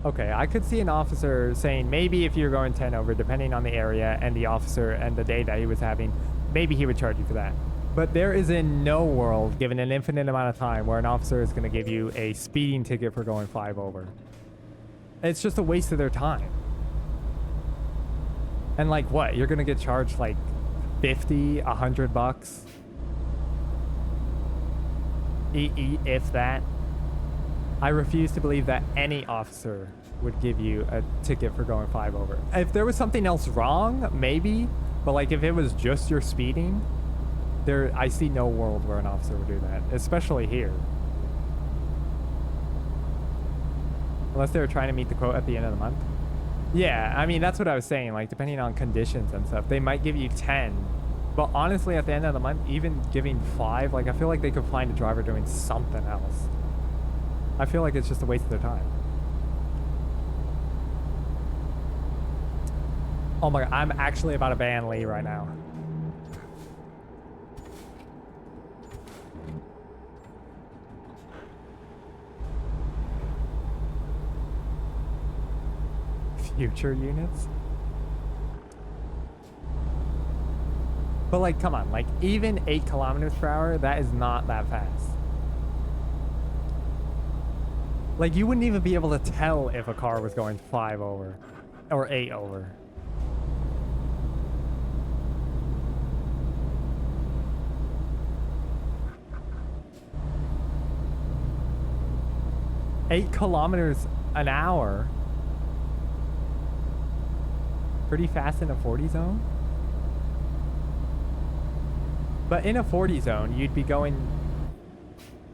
Okay, I could see an officer saying maybe if you're going 10 over, depending on the area and the officer and the day that he was having, maybe he would charge you for that. But there is in no world, given an infinite amount of time, where an officer is going to give you a speeding ticket for going 5 over. It's just a waste of their time. And like what? You're going to get charged like 50, 100 bucks? If that. I refuse to believe that any officer would give you a ticket for going 5 over. If there was something else wrong, maybe. But like if it was just your speeding, I see no world where an officer would do that, especially here. Unless they were trying to meet the quote at the end of the month. Yeah, I mean, that's what I was saying. Like, depending on conditions and stuff, they might give you 10. But honestly, at the end of the month, even giving 5, like, I feel like they could find a driver doing something else. I feel like it's just a waste of their time. Oh my god, I'm actually about to ban Lee right now. Future units? But like, come on, like even 8 kilometers per hour, that is not that fast. Like you wouldn't even be able to tell if a car was going 5 over or 8 over. $8 kilometers an hour. Pretty fast in a 40 zone. But in a 40 zone, you'd be going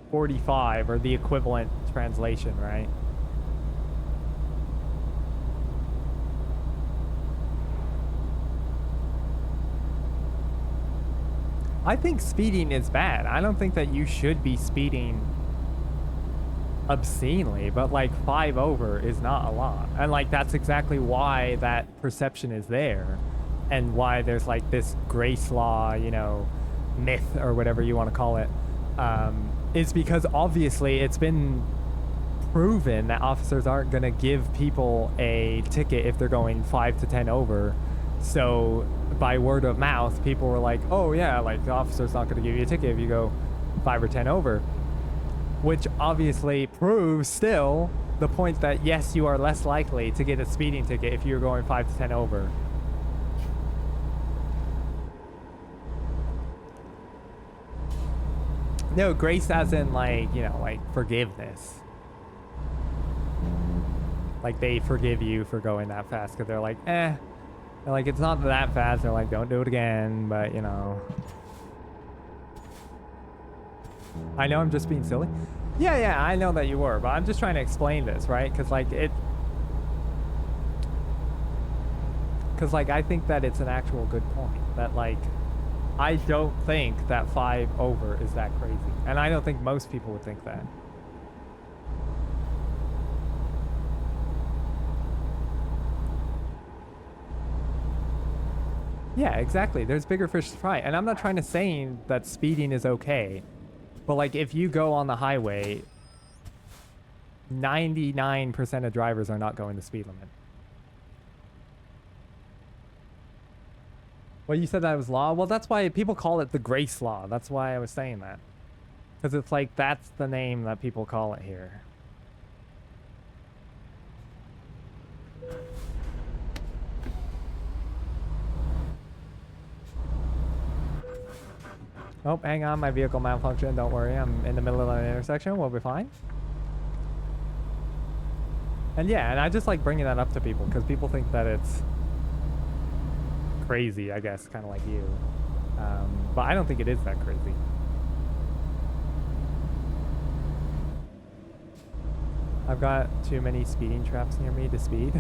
45 or the equivalent translation, right? I think speeding is bad. I don't think that you should be speeding obscenely, but like 5 over is not a lot. And like that's exactly why that perception is there and why there's like this grace law, you know, myth or whatever you want to call it, is because obviously it's been proven that officers aren't going to give people a ticket if they're going 5 to 10 over. So by word of mouth, people were like, oh yeah, like the officer's not going to give you a ticket if you go 5 or 10 over. which obviously proves still the point that yes, you are less likely to get a speeding ticket if you're going 5 to 10 over. No, grace as in like, you know, like forgiveness. Like they forgive you for going that fast because they're like, eh. They're like, it's not that fast. They're like, don't do it again, but you know. I know I'm just being silly. Yeah, I know that you were, but I'm just trying to explain this, right? Because like I think that it's an actual good point that like, I don't think that 5 over is that crazy. And I don't think most people would think that. Yeah, exactly. There's bigger fish to fry. And I'm not trying to say that speeding is okay. But like if you go on the highway, 99% of drivers are not going the speed limit. Well, you said that was law? Well, that's why people call it the grace law. That's why I was saying that. Because it's like, that's the name that people call it here. Oh, hang on, my vehicle malfunctioned. Don't worry, I'm in the middle of an intersection. We'll be fine. And yeah, and I just like bringing that up to people because people think that it's crazy, I guess, kind of like you. But I don't think it is that crazy. I've got too many speeding traps near me to speed.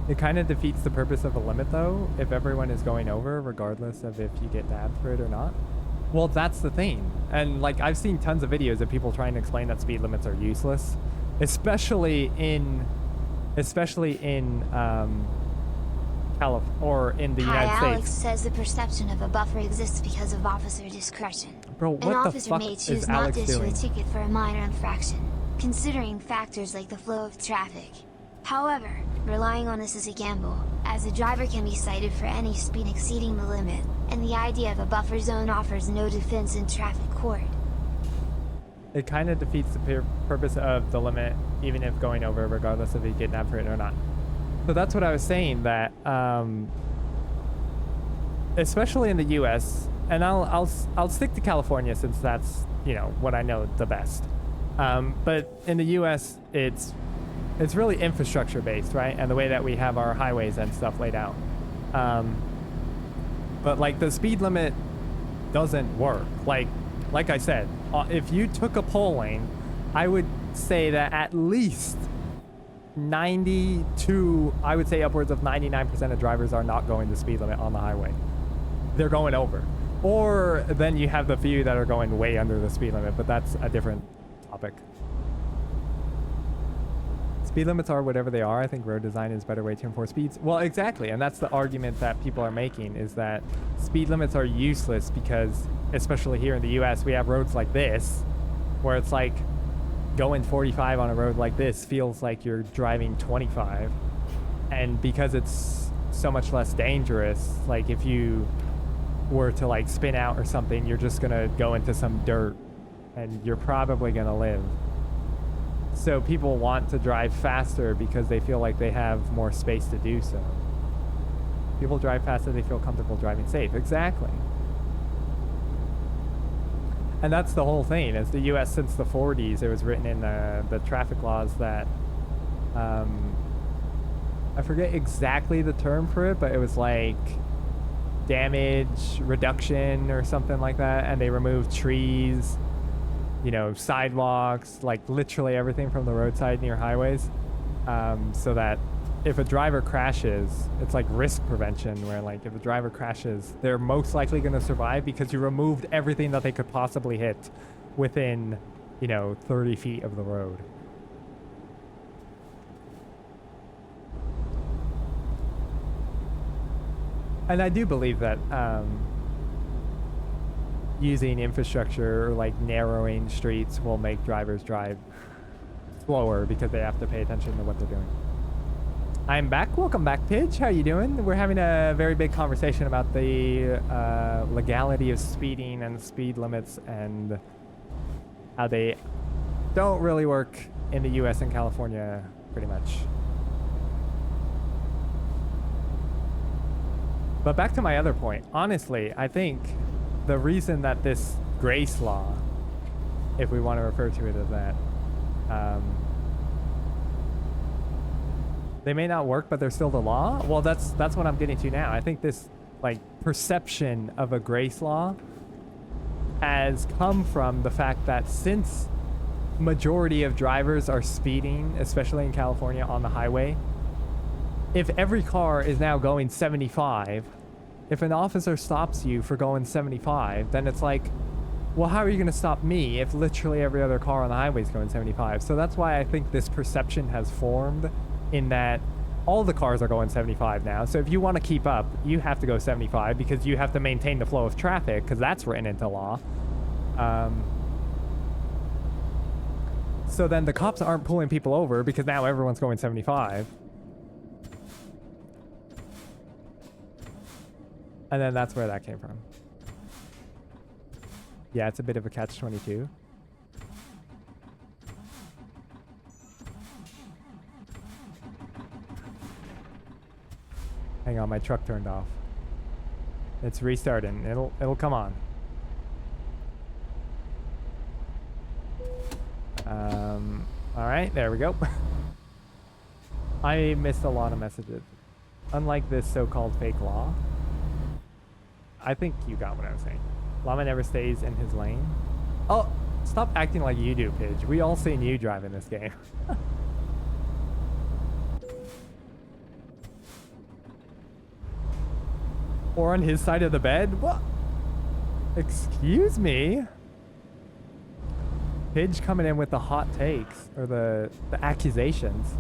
It kind of defeats the purpose of a limit, though, if everyone is going over, regardless of if you get nabbed for it or not. Well, that's the thing. And, like, I've seen tons of videos of people trying to explain that speed limits are useless, especially in or in the United States. Alex says the perception of a buffer exists because of officer discretion. Bro, An what the officer fuck may choose is not Alex to issue doing? a ticket for a minor infraction, considering factors like the flow of traffic. However, relying on this is a gamble, as a driver can be cited for any speed exceeding the limit, and the idea of a buffer zone offers no defense in traffic court. It kind of defeats the purpose of the limit, even if going over, regardless if you get nabbed for it or not. So that's what I was saying, that especially in the U.S., and I'll stick to California since that's, you know, what I know the best. But in the U.S., it's really infrastructure based, right? And the way that we have our highways and stuff laid out. But like the speed limit doesn't work. Like I said, if you took a polling, I would say that at least 92, I would say upwards of 99% of drivers are not going the speed limit on the highway. They're going over. Or then you have the few that are going way under the speed limit, but that's a different topic. Speed limits are whatever they are. I think road design is a better way to enforce speeds. Well, exactly. And that's the argument that people are making, is that speed limits are useless because, especially here in the US, we have roads like this, where it's like going 45 on a road like this feels like you're driving 25. And because it's so much less dangerous, like if you were to like spin out or something, you're just gonna go into some dirt and you're probably gonna live. So people want to drive faster because they feel like they have more space to do so. People drive faster, they feel comfortable driving safe. Exactly. And that's the whole thing. As the U.S. since the 40s, it was written in the traffic laws that, I forget exactly the term for it, but it was like damage reduction or something like that. And they removed trees, you know, sidewalks, like literally everything from the roadside near highways, so that if a driver crashes, it's like risk prevention, where like if a driver crashes, they're most likely going to survive because you removed everything that they could possibly hit within, you know, 30 feet of the road. And I do believe that using infrastructure or like narrowing streets will make drivers drive slower because they have to pay attention to what they're doing. I'm back. Welcome back, Pidge. How you doing? We're having a very big conversation about the legality of speeding and speed limits and how they don't really work in the U.S. and California, pretty much. But back to my other point. Honestly, I think the reason that this grace law, if we want to refer to it as that, they may not work, but they're still the law. Well, that's what I'm getting to now. I think this like perception of a grace law has come from the fact that since majority of drivers are speeding, especially in California on the highway, if every car is now going 75, if an officer stops you for going 75, then it's like, well, how are you going to stop me if literally every other car on the highway is going 75? So that's why I think this perception has formed in that all the cars are going 75 now. So if you want to keep up, you have to go 75 because you have to maintain the flow of traffic because that's written into law. So then the cops aren't pulling people over because now everyone's going 75. And then that's where that came from. Yeah, it's a bit of a catch-22. Hang on, my truck turned off. It's restarting. It'll come on. All right, there we go. I missed a lot of messages. Unlike this so-called fake law. I think you got what I was saying. Llama never stays in his lane. Oh, stop acting like you do, Pidge. We all seen you drive in this game. Or on his side of the bed? What? Excuse me? Pidge coming in with the hot takes, or the accusations.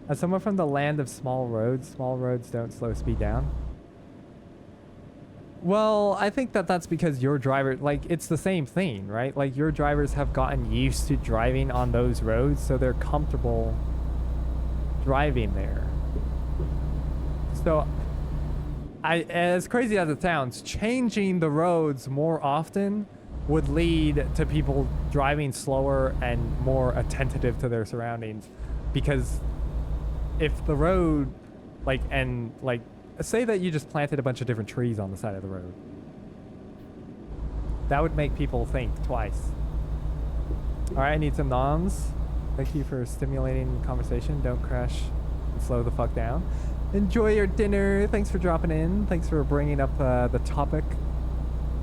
As someone from the land of small roads don't slow speed down. Well, I think that's because your driver, like, it's the same thing, right? Like, your drivers have gotten used to driving on those roads, so they're comfortable driving there. So, as crazy as it sounds, changing the roads more often would lead to people driving slower and more attentive to their surroundings. Because if the road, say that you just planted a bunch of different trees on the side of the road. That would make people think twice. All right, I need some noms. Thank you for stimulating conversation. Don't crash and slow the fuck down. Enjoy your dinner. Thanks for dropping in. Thanks for bringing up the topic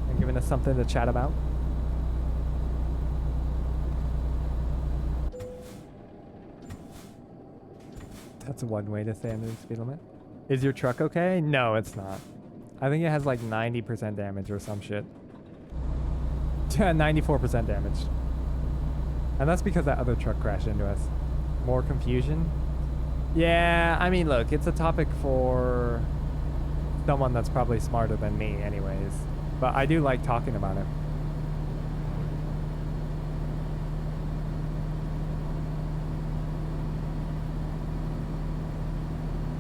and giving us something to chat about. That's one way to stay under the speed limit. Is your truck okay? No, it's not. I think it has like 90% damage or some shit. 94% damage. And that's because that other truck crashed into us. More confusion? Yeah, I mean, look, it's a topic for someone that's probably smarter than me anyways. But I do like talking about it.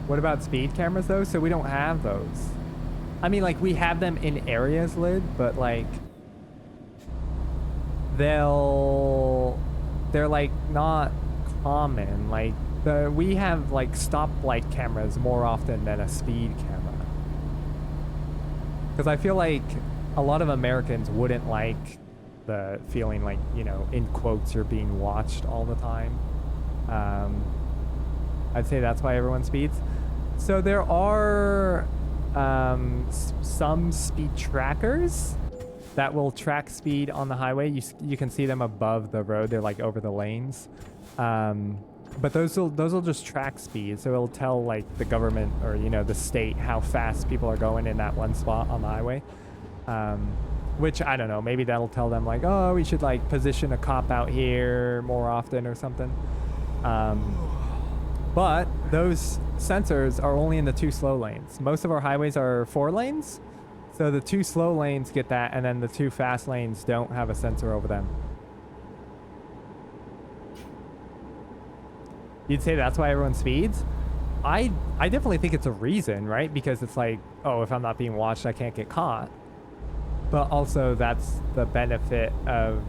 What about speed cameras though? So we don't have those. I mean, like, we have them in areas, Lid, but like they're like not common. Like we have like stoplight cameras more often than a speed camera. Because I feel like a lot of Americans wouldn't like the feeling like, you know, in quotes, you're being watched all the time. I'd say that's why everyone speeds. So there are some speed trackers that will track speed on the highway. You can see them above the road. They're like over the lanes. But those will just track speed. So it'll tell like the government or, you know, the state how fast people are going in that one spot on the highway. Which, I don't know, maybe that'll tell them like, oh, we should like position a cop out here more often or something. But those sensors are only in the 2 slow lanes. Most of our highways are 4 lanes. So the 2 slow lanes get that, and then the 2 fast lanes don't have a sensor over them. You'd say that's why everyone speeds? I definitely think it's a reason, right? Because it's like, oh, if I'm not being watched, I can't get caught. But also that's the benefit of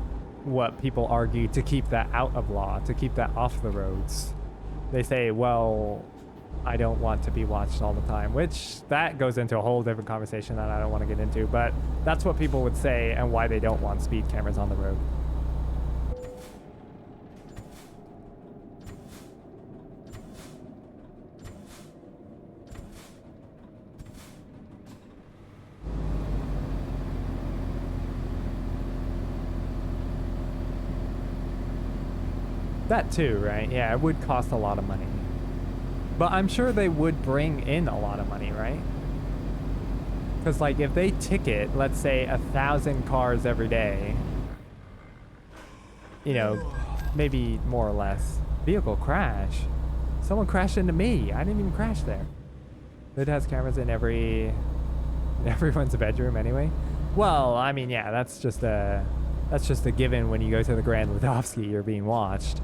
what people argue to keep that out of law, to keep that off the roads. They say, well, I don't want to be watched all the time, which that goes into a whole different conversation that I don't want to get into, but that's what people would say and why they don't want speed cameras on the road. That too, right? Yeah, it would cost a lot of money. But I'm sure they would bring in a lot of money, right? Because, like, if they ticket, let's say, 1,000 cars every day, you know, maybe more or less, vehicle crash. Someone crashed into me. I didn't even crash there. It has cameras in everyone's bedroom anyway. Well, I mean, yeah, that's just a given when you go to the Grand Ledovsky, you're being watched.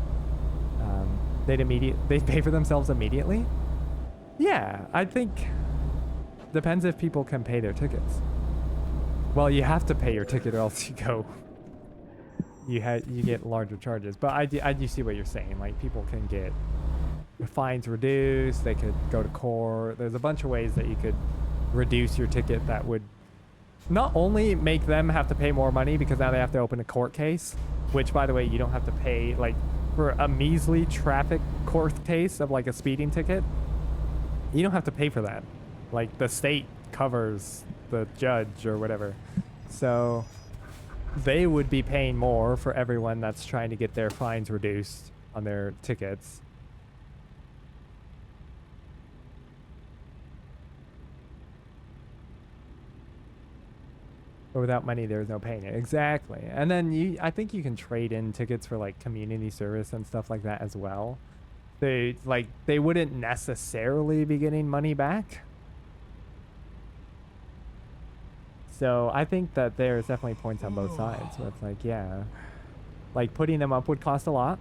They'd pay for themselves immediately? Yeah, I think depends if people can pay their tickets. Well, you have to pay your ticket or else you go. You get larger charges. But I do see what you're saying. Like, people can get fines reduced. They could go to court. There's a bunch of ways that you could reduce your ticket that would not only make them have to pay more money because now they have to open a court case, which, by the way, you don't have to pay, like, for a measly traffic court case of, like, a speeding ticket, you don't have to pay for that. Like, the state covers the judge or whatever. So they would be paying more for everyone that's trying to get their fines reduced on their tickets. But without money, there's no paying it. Exactly. And then I think you can trade in tickets for, like, community service and stuff like that as well. They wouldn't necessarily be getting money back. So I think that there's definitely points on both sides. So it's like, yeah, like, putting them up would cost a lot.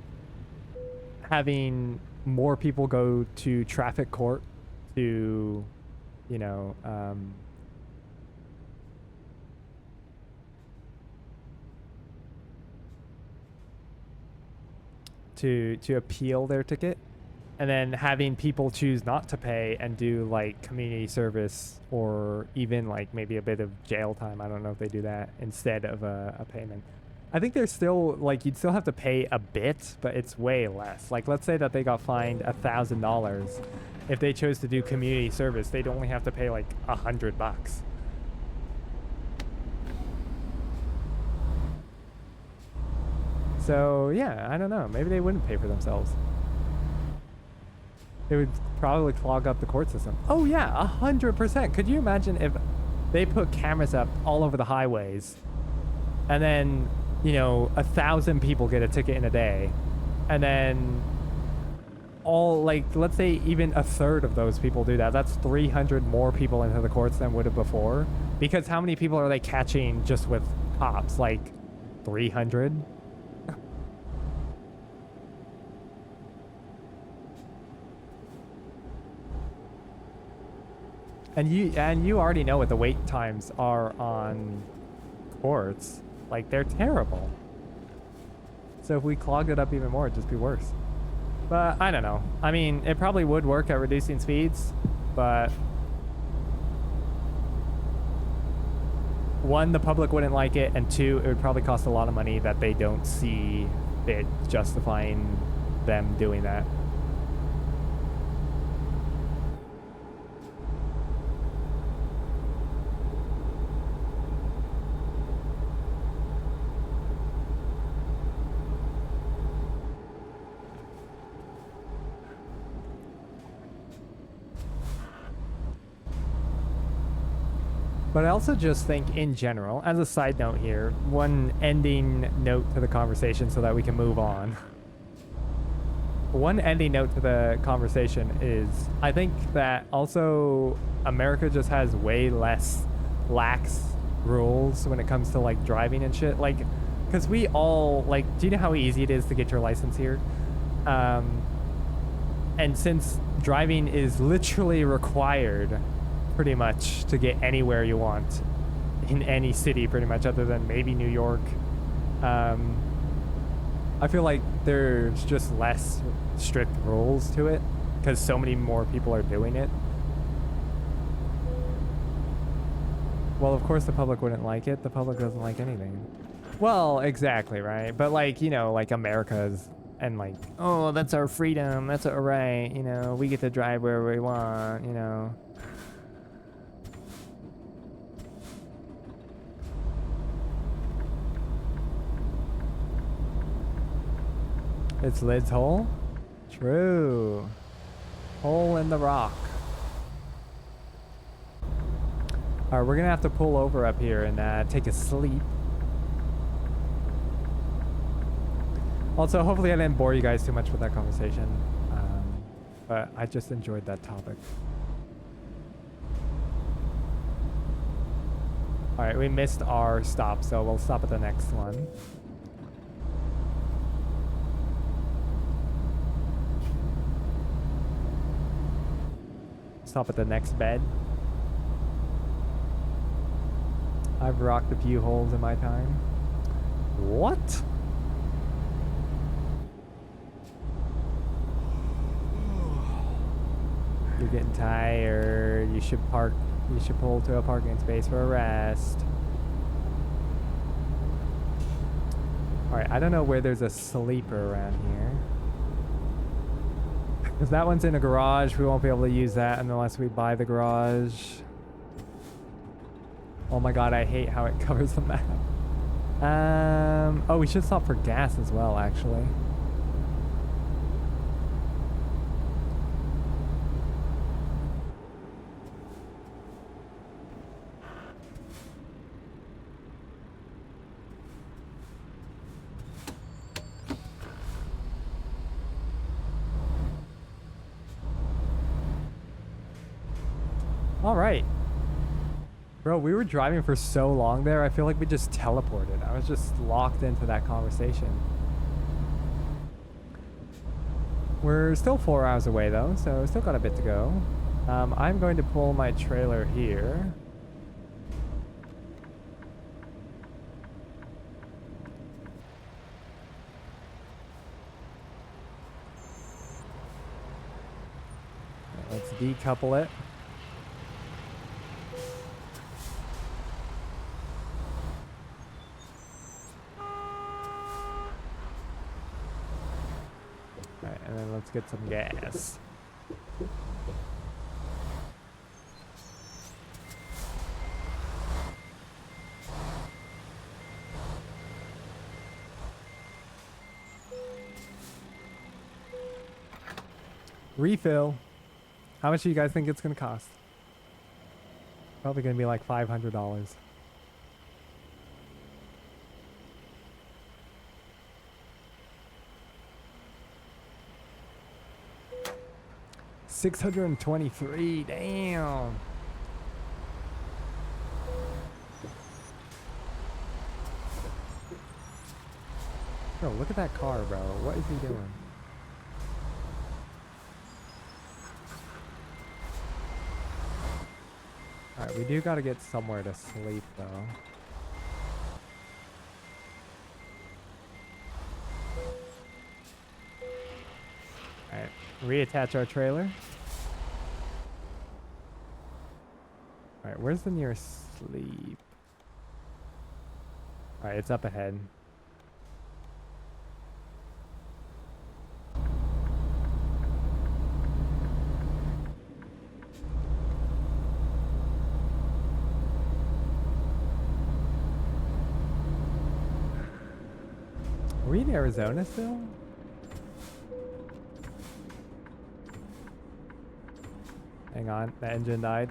Having more people go to traffic court to, you know, to appeal their ticket, and then having people choose not to pay and do, like, community service or even, like, maybe a bit of jail time. I don't know if they do that instead of a payment. I think there's still, like, you'd still have to pay a bit, but it's way less. Like, let's say that they got fined $1,000. If they chose to do community service, they'd only have to pay, like, $100. So, yeah, I don't know. Maybe they wouldn't pay for themselves. It would probably clog up the court system. Oh, yeah, 100%. Could you imagine if they put cameras up all over the highways and then, you know, 1,000 people get a ticket in a day, and then all, like, let's say even a third of those people do that. That's 300 more people into the courts than would have before. Because how many people are they catching just with cops? Like 300? And you already know what the wait times are on courts. Like, they're terrible. So if we clogged it up even more, it'd just be worse. But I don't know. I mean, it probably would work at reducing speeds, but one, the public wouldn't like it, and two, it would probably cost a lot of money that they don't see it justifying them doing that. But I also just think in general, as a side note here, one ending note to the conversation so that we can move on. One ending note to the conversation is, I think that also America just has way less lax rules when it comes to, like, driving and shit. Like, because we all, like, do you know how easy it is to get your license here? And And since driving is literally required pretty much to get anywhere you want in any city pretty much other than maybe New York, I feel like there's just less strict rules to it because so many more people are doing it. Well, of course the public wouldn't like it. The public doesn't like anything. Well, exactly, right? But like, you know, like America's and like, oh, that's our freedom. That's our right. You know, we get to drive wherever we want, you know. It's Lid's hole? True. Hole in the rock. Alright, we're gonna have to pull over up here and take a sleep. Also, hopefully I didn't bore you guys too much with that conversation. But I just enjoyed that topic. Alright, we missed our stop, so we'll stop at the next one. Stop at the next bed. I've rocked a few holes in my time. What? You're getting tired. You should park. You should pull to a parking space for a rest. Alright, I don't know where there's a sleeper around here. Because that one's in a garage. We won't be able to use that unless we buy the garage. Oh my god, I hate how it covers the map. Oh, we should stop for gas as well, actually. All right. Bro, we were driving for so long there, I feel like we just teleported. I was just locked into that conversation. We're still 4 hours away though, so still got a bit to go. I'm going to pull my trailer here. Let's decouple it. And then let's get some gas. Refill. How much do you guys think it's gonna cost? Probably gonna be like $500. $623. Damn. Bro, look at that car, bro. What is he doing? Alright, we do gotta get somewhere to sleep, though. Alright, reattach our trailer. Alright, where's the nearest sleep? Alright, it's up ahead. Are we in Arizona still? Hang on, the engine died.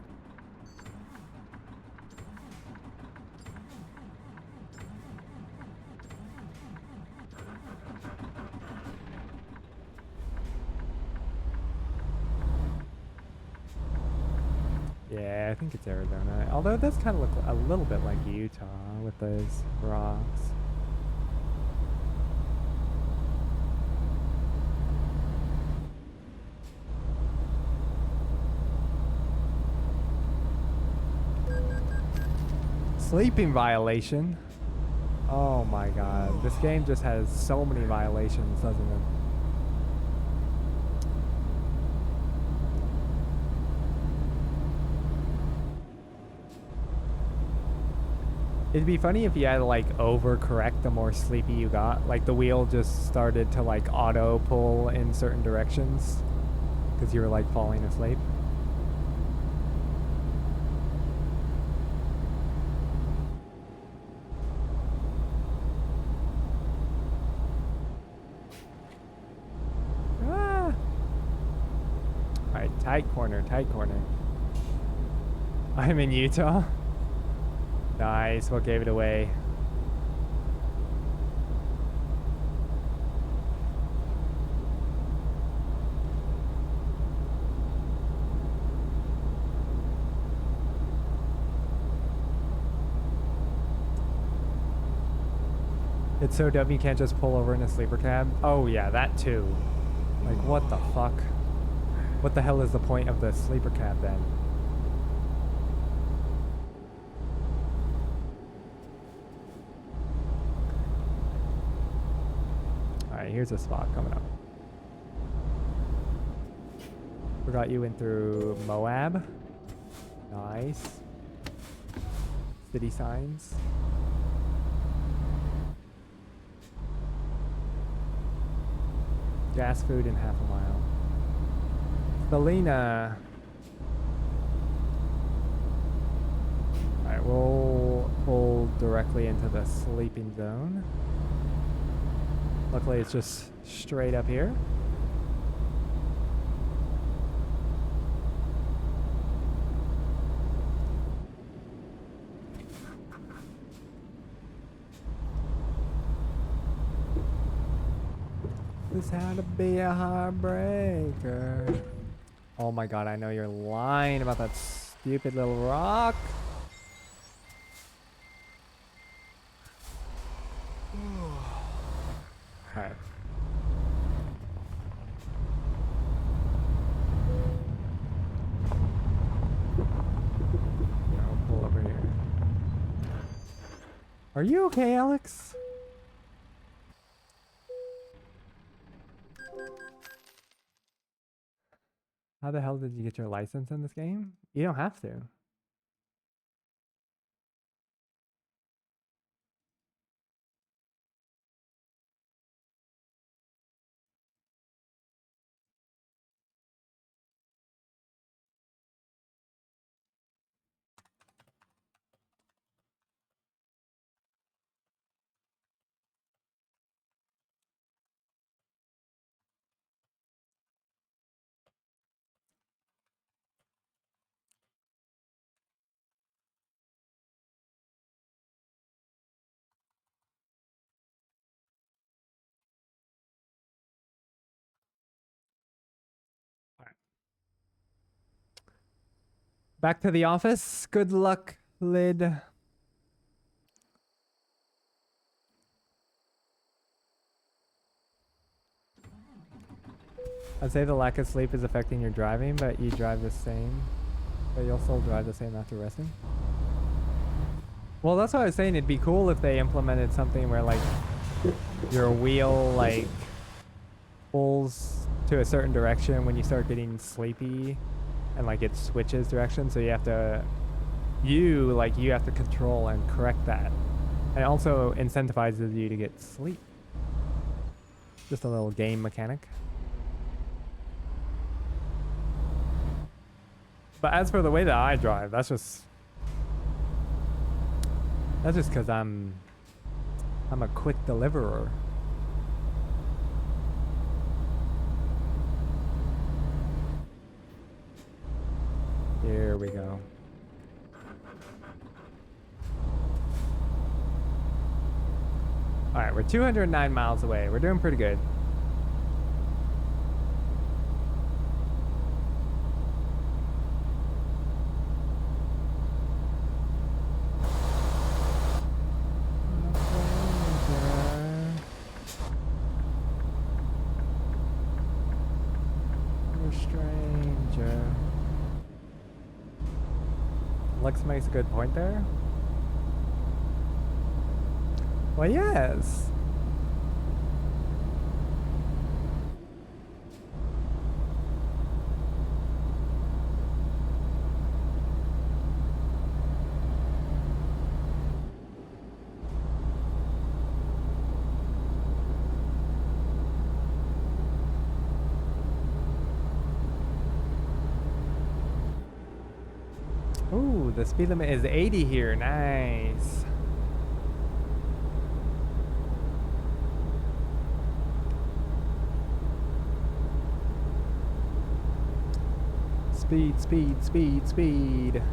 Yeah, I think it's Arizona. Although it does kind of look a little bit like Utah with those rocks. Sleeping violation. Oh my god. This game just has so many violations, doesn't it? It'd be funny if you had to like overcorrect the more sleepy you got. Like the wheel just started to like auto pull in certain directions because you were like falling asleep. Ah. Alright, tight corner, tight corner. I'm in Utah. Nice, what gave it away? It's so dumb you can't just pull over in a sleeper cab. Oh yeah, that too. Like what the fuck? What the hell is the point of the sleeper cab then? Here's a spot coming up. Forgot you went through Moab. Nice. City signs. Gas food in half a mile. Selena. Alright, we'll pull directly into the sleeping zone. Luckily, it's just straight up here. This had to be a heartbreaker. Oh my god, I know you're lying about that stupid little rock. Alright. I'll pull over here. Are you okay, Alex? How the hell did you get your license in this game? You don't have to. Back to the office. Good luck, Lid. I'd say the lack of sleep is affecting your driving, but you drive the same. But you'll still drive the same after resting. Well, that's what I was saying. It'd be cool if they implemented something where, like, your wheel, like, pulls to a certain direction when you start getting sleepy. And like it switches direction, so you have to control and correct that. And it also incentivizes you to get sleep. Just a little game mechanic. But as for the way that I drive, that's just because I'm a quick deliverer. Here we go. Alright, we're 209 miles away. We're doing pretty good. Lex makes a good point there. Well, yes. Ooh, the speed limit is 80 here. Nice. Speed, speed, speed, speed.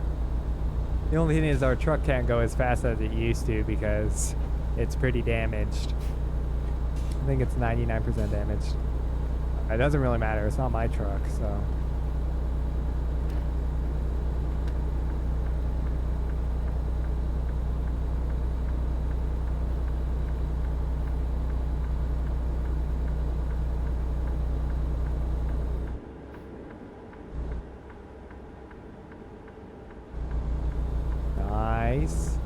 The only thing is our truck can't go as fast as it used to because it's pretty damaged. I think it's 99% damaged. It doesn't really matter. It's not my truck, so. Nice.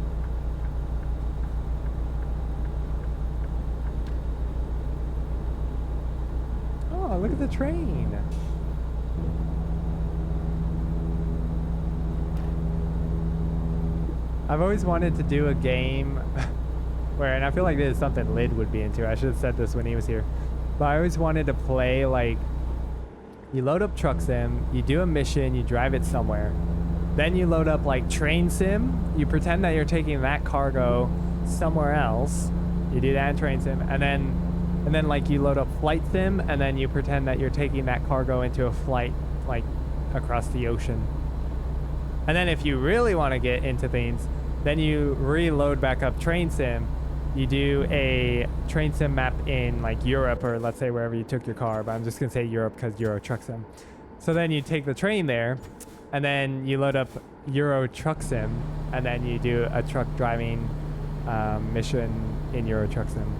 Oh, look at the train. I've always wanted to do a game where, and I feel like this is something Lid would be into. I should have said this when he was here. But I always wanted to play, like, you load up Truck Sim, you do a mission, you drive it somewhere. Then you load up like Train Sim, you pretend that you're taking that cargo somewhere else. You do that in Train Sim, and then like you load up Flight Sim, and then you pretend that you're taking that cargo into a flight like across the ocean. And then if you really want to get into things, then you reload back up Train Sim. You do a Train Sim map in like Europe, or let's say wherever you took your car, but I'm just gonna say Europe because Euro Truck Sim. So then you take the train there, and then you load up Euro Truck Sim, and then you do a truck driving mission in Euro Truck Sim.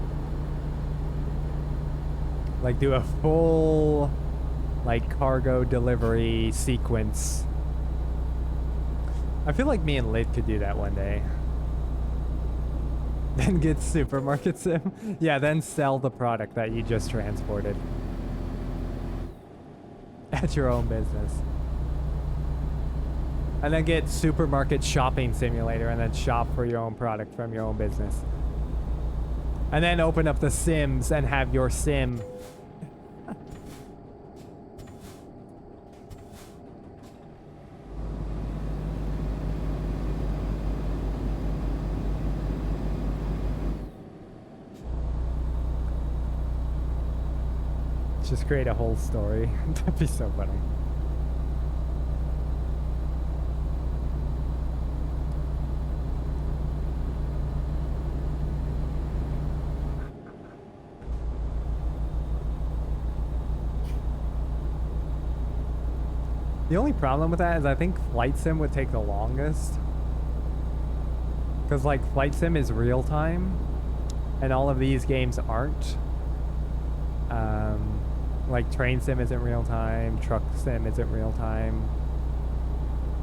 Like do a full like cargo delivery sequence. I feel like me and Lid could do that one day. Then get Supermarket Sim. Yeah, then sell the product that you just transported. At your own business. And then get Supermarket Shopping Simulator and then shop for your own product from your own business. And then open up the Sims and have your Sim. Just create a whole story. That'd be so funny. The only problem with that is I think Flight Sim would take the longest. Because like Flight Sim is real time and all of these games aren't. Like Train Sim isn't real time, Truck Sim isn't real time.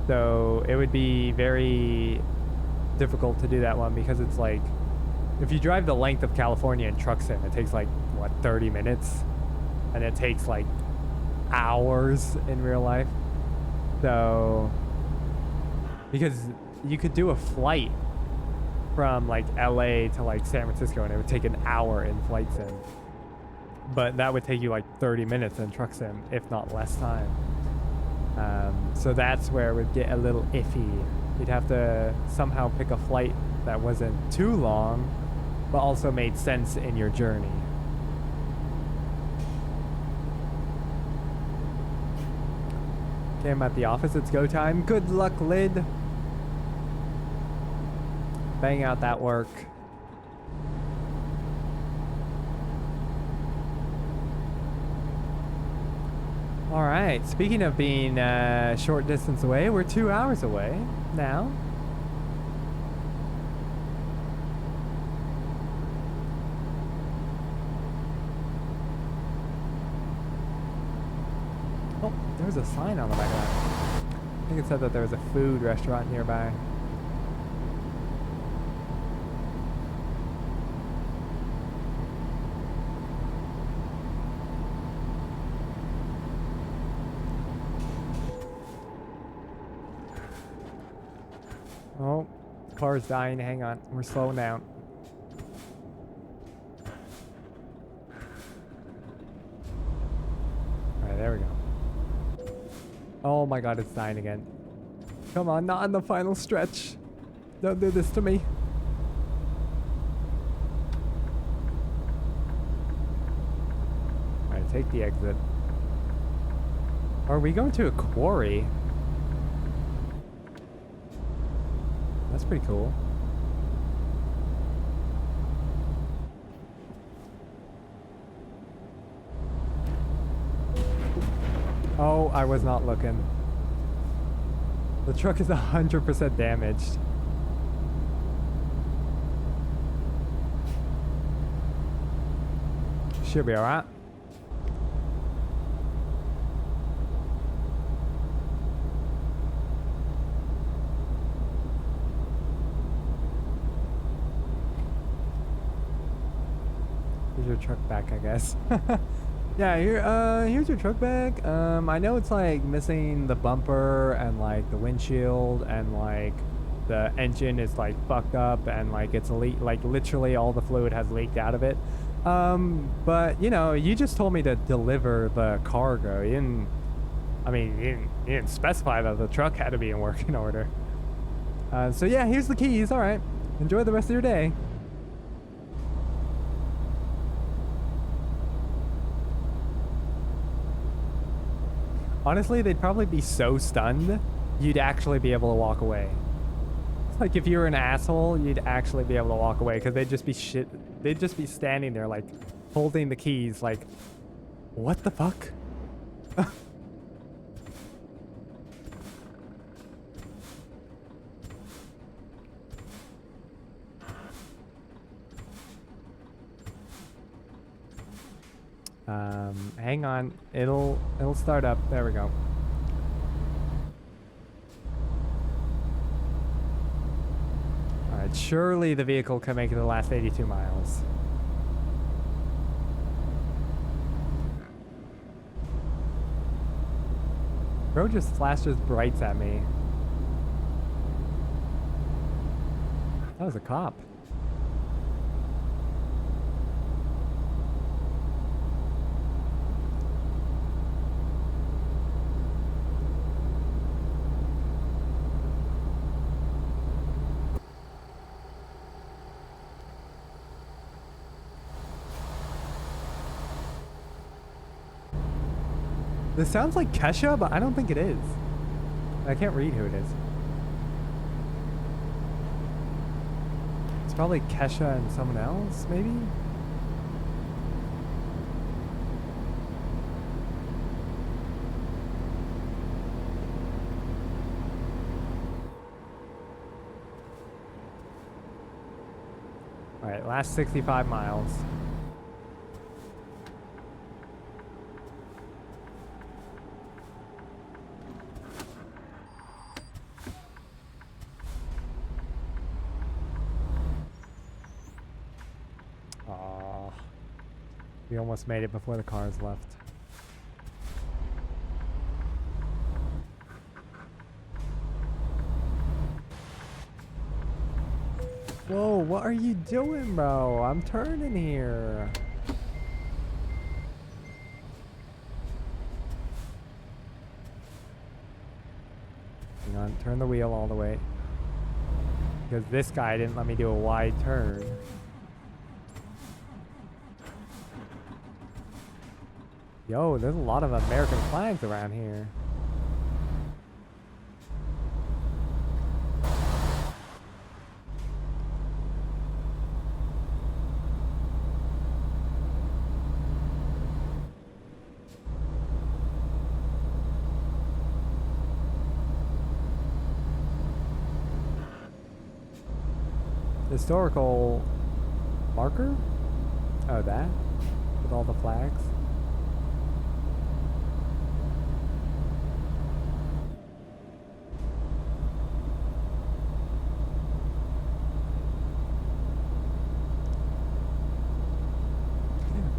So it would be very difficult to do that one because it's like, if you drive the length of California in Truck Sim, it takes like, what, 30 minutes? And it takes like hours in real life. So, because you could do a flight from like LA to like San Francisco and it would take an hour in Flight Sim. But that would take you like 30 minutes in Truck Sim, if not less time. So that's where it would get a little iffy. You'd have to somehow pick a flight that wasn't too long, but also made sense in your journey. Okay, I'm at the office. It's go time. Good luck, Lid. Bang out that work. All right, speaking of being a short distance away, we're 2 hours away now. Oh, there's a sign on the back of that. I think it said that there was a food restaurant nearby. Oh, car's dying. Hang on. We're slowing down. Alright, there we go. Oh my god, it's dying again. Come on, not in the final stretch. Don't do this to me. Alright, take the exit. Are we going to a quarry? That's pretty cool. Oh, I was not looking. The truck is 100% damaged. Should be alright. Here's your truck back, I guess. Yeah, here's your truck back. I know it's like missing the bumper and like the windshield and like the engine is like fucked up and like it's like literally all the fluid has leaked out of it. But you know, you just told me to deliver the cargo. You didn't specify that the truck had to be in working order. So yeah, here's the keys. All right, enjoy the rest of your day. Honestly, they'd probably be so stunned, you'd actually be able to walk away. Like if you were an asshole, you'd actually be able to walk away because they'd just be standing there like holding the keys like, what the fuck? Hang on, it'll start up. There we go. Alright, surely the vehicle can make it the last 82 miles. Bro just flashes brights at me. That was a cop. This sounds like Kesha, but I don't think it is. I can't read who it is. It's probably Kesha and someone else, maybe? Alright, last 65 miles. We almost made it before the cars left. Whoa, what are you doing, bro? I'm turning here. Hang on, turn the wheel all the way. Because this guy didn't let me do a wide turn. Yo, there's a lot of American flags around here. Historical marker? Oh, that? With all the flags?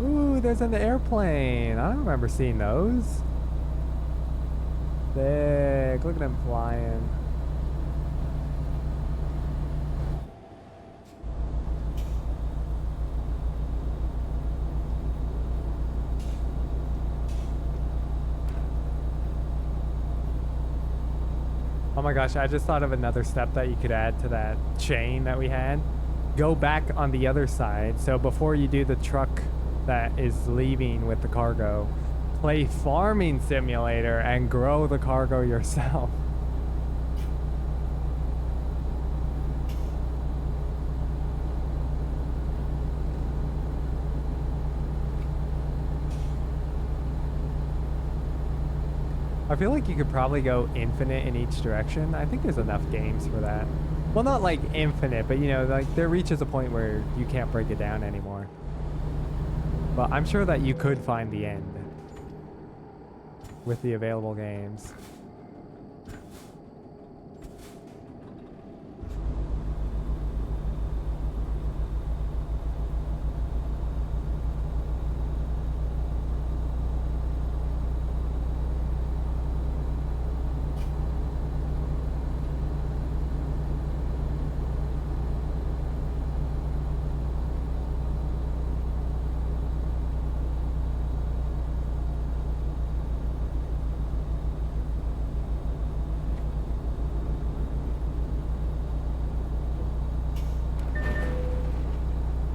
Ooh, there's an airplane. I don't remember seeing those. Sick. Look at them flying. Oh my gosh, I just thought of another step that you could add to that chain that we had. Go back on the other side. So before you do the truck that is leaving with the cargo, play Farming Simulator and grow the cargo yourself. I feel like you could probably go infinite in each direction. I think there's enough games for that. Well, not like infinite, but you know, like there reaches a point where you can't break it down anymore. But I'm sure that you could find the end with the available games.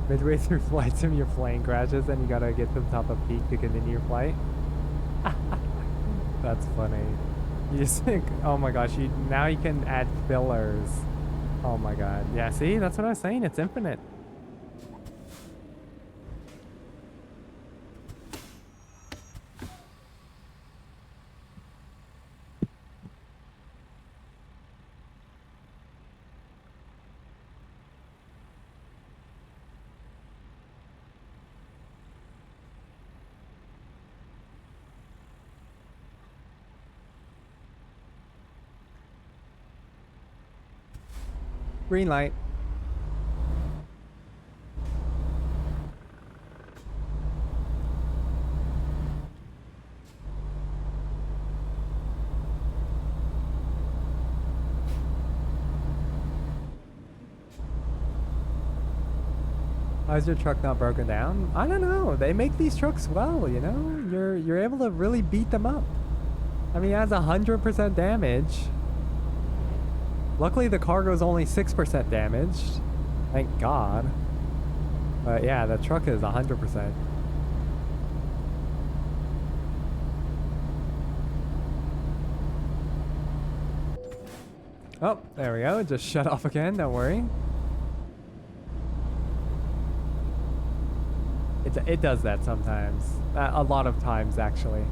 Midway through flight sim, your plane crashes and you gotta get to the top of peak to continue your flight. That's funny. You just think, oh my gosh, now you can add fillers. Oh my god. Yeah, see, that's what I was saying. It's infinite. Green light. Why is your truck not broken down? I don't know. They make these trucks well, you know? You're able to really beat them up. I mean, it has 100% damage. Luckily, the cargo's only 6% damaged. Thank God. But yeah, the truck is 100%. Oh, there we go. It just shut off again. Don't worry. It does that sometimes. A lot of times, actually.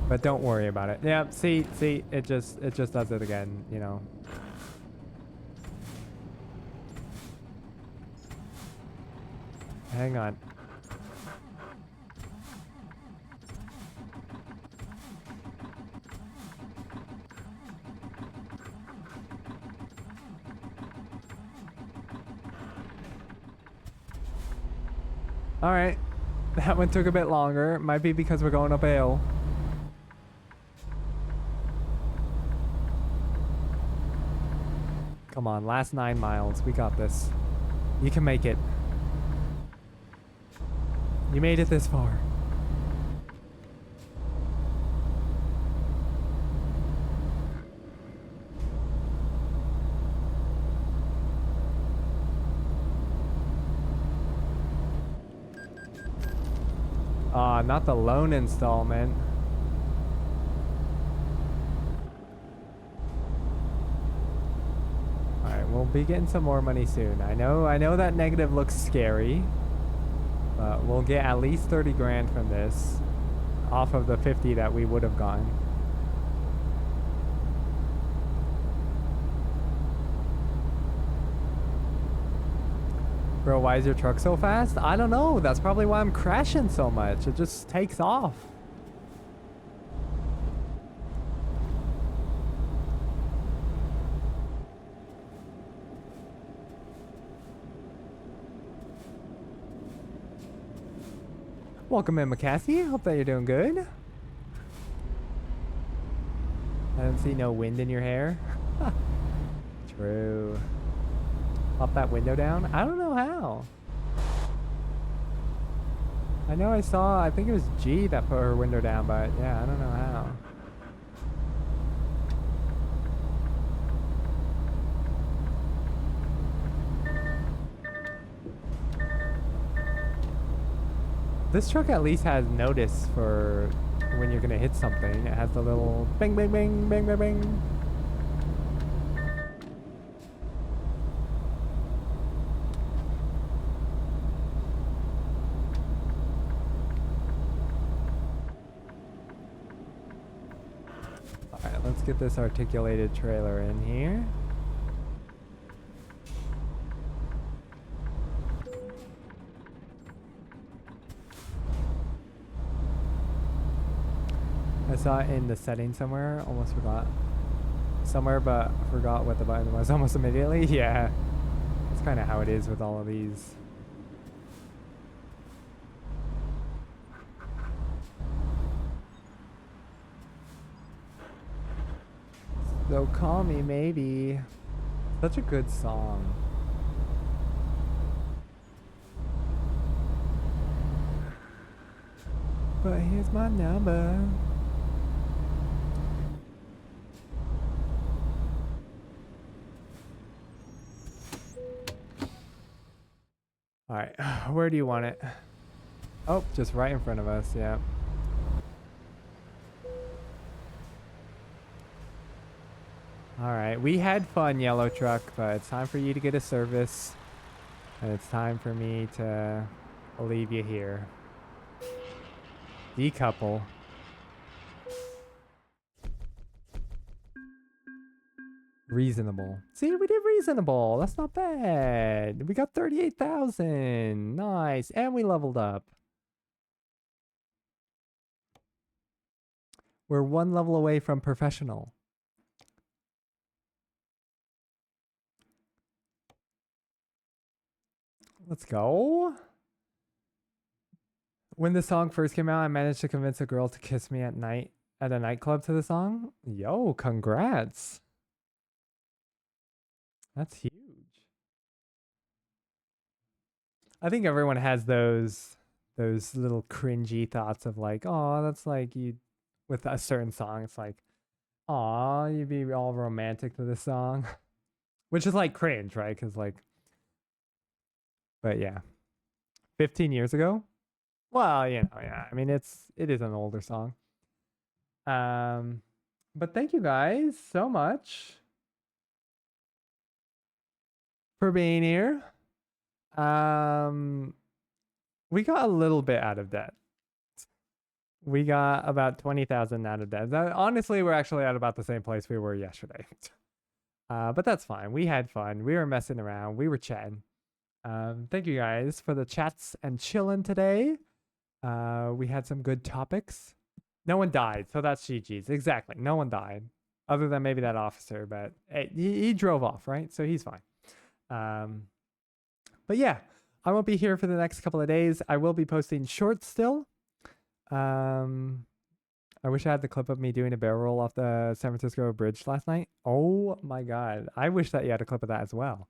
But don't worry about it. Yeah, see, it just does it again, you know. Hang on. All right. That one took a bit longer. Might be because we're going up a hill. Come on, last 9 miles. We got this. You can make it. You made it this far. Not the loan installment. Alright, we'll be getting some more money soon. I know that negative looks scary. But we'll get at least 30 grand from this. Off of the 50 that we would have gotten. Bro, why is your truck so fast? I don't know. That's probably why I'm crashing so much. It just takes off. Welcome in, McCassie. Hope that you're doing good. I don't see no wind in your hair. True. Pop that window down? I don't know how. I know I think it was G that put her window down, but yeah, I don't know how. This truck at least has notice for when you're gonna hit something. It has the little bang, bang, bang, bang, bang, bang. Alright, let's get this articulated trailer in here. I saw it in the settings somewhere, almost forgot. Somewhere, but forgot what the button was almost immediately. Yeah, it's kind of how it is with all of these. So call me maybe. Such a good song. But here's my number. All right, where do you want it? Oh, just right in front of us, yeah. All right, we had fun, Yellow Truck, but it's time for you to get a service. And it's time for me to leave you here. Decouple. Reasonable. See, we did reasonable. That's not bad. We got 38,000. Nice. And we leveled up. We're one level away from professional. Let's go. When the song first came out, I managed to convince a girl to kiss me at night at a nightclub to the song. Yo, congrats. That's huge. I think everyone has those little cringy thoughts of like, oh, that's like you with a certain song. It's like, oh, you'd be all romantic to this song, which is like cringe, right? Because like, but yeah, 15 years ago. Well, you know, yeah. I mean, it is an older song. But thank you guys so much for being here. We got a little bit out of debt. We got about 20,000 out of debt. Honestly, we're actually at about the same place we were yesterday. But that's fine. We had fun. We were messing around. We were chatting. Thank you guys for the chats and chilling today. We had some good topics. No one died, so that's GG's. Exactly. No one died. Other than maybe that officer, but hey, he drove off, right? So he's fine. But yeah, I won't be here for the next couple of days. I will be posting shorts still. I wish I had the clip of me doing a barrel roll off the San Francisco Bridge last night. Oh my god. I wish that you had a clip of that as well.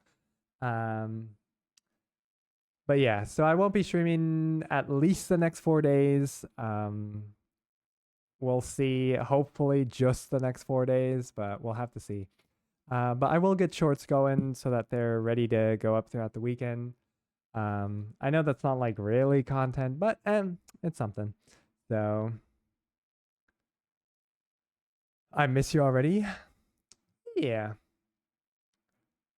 But yeah, so I won't be streaming at least the next 4 days. We'll see. Hopefully just the next 4 days, but we'll have to see. But I will get shorts going so that they're ready to go up throughout the weekend. I know that's not like really content, but it's something. So I miss you already. Yeah.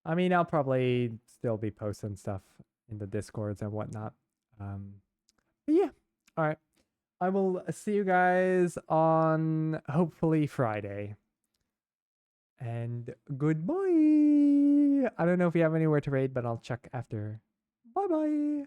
I mean, I'll probably still be posting stuff in the Discords and whatnot. But yeah. All right. I will see you guys on hopefully Friday. And goodbye. I don't know if you have anywhere to raid, but I'll check after. Bye bye.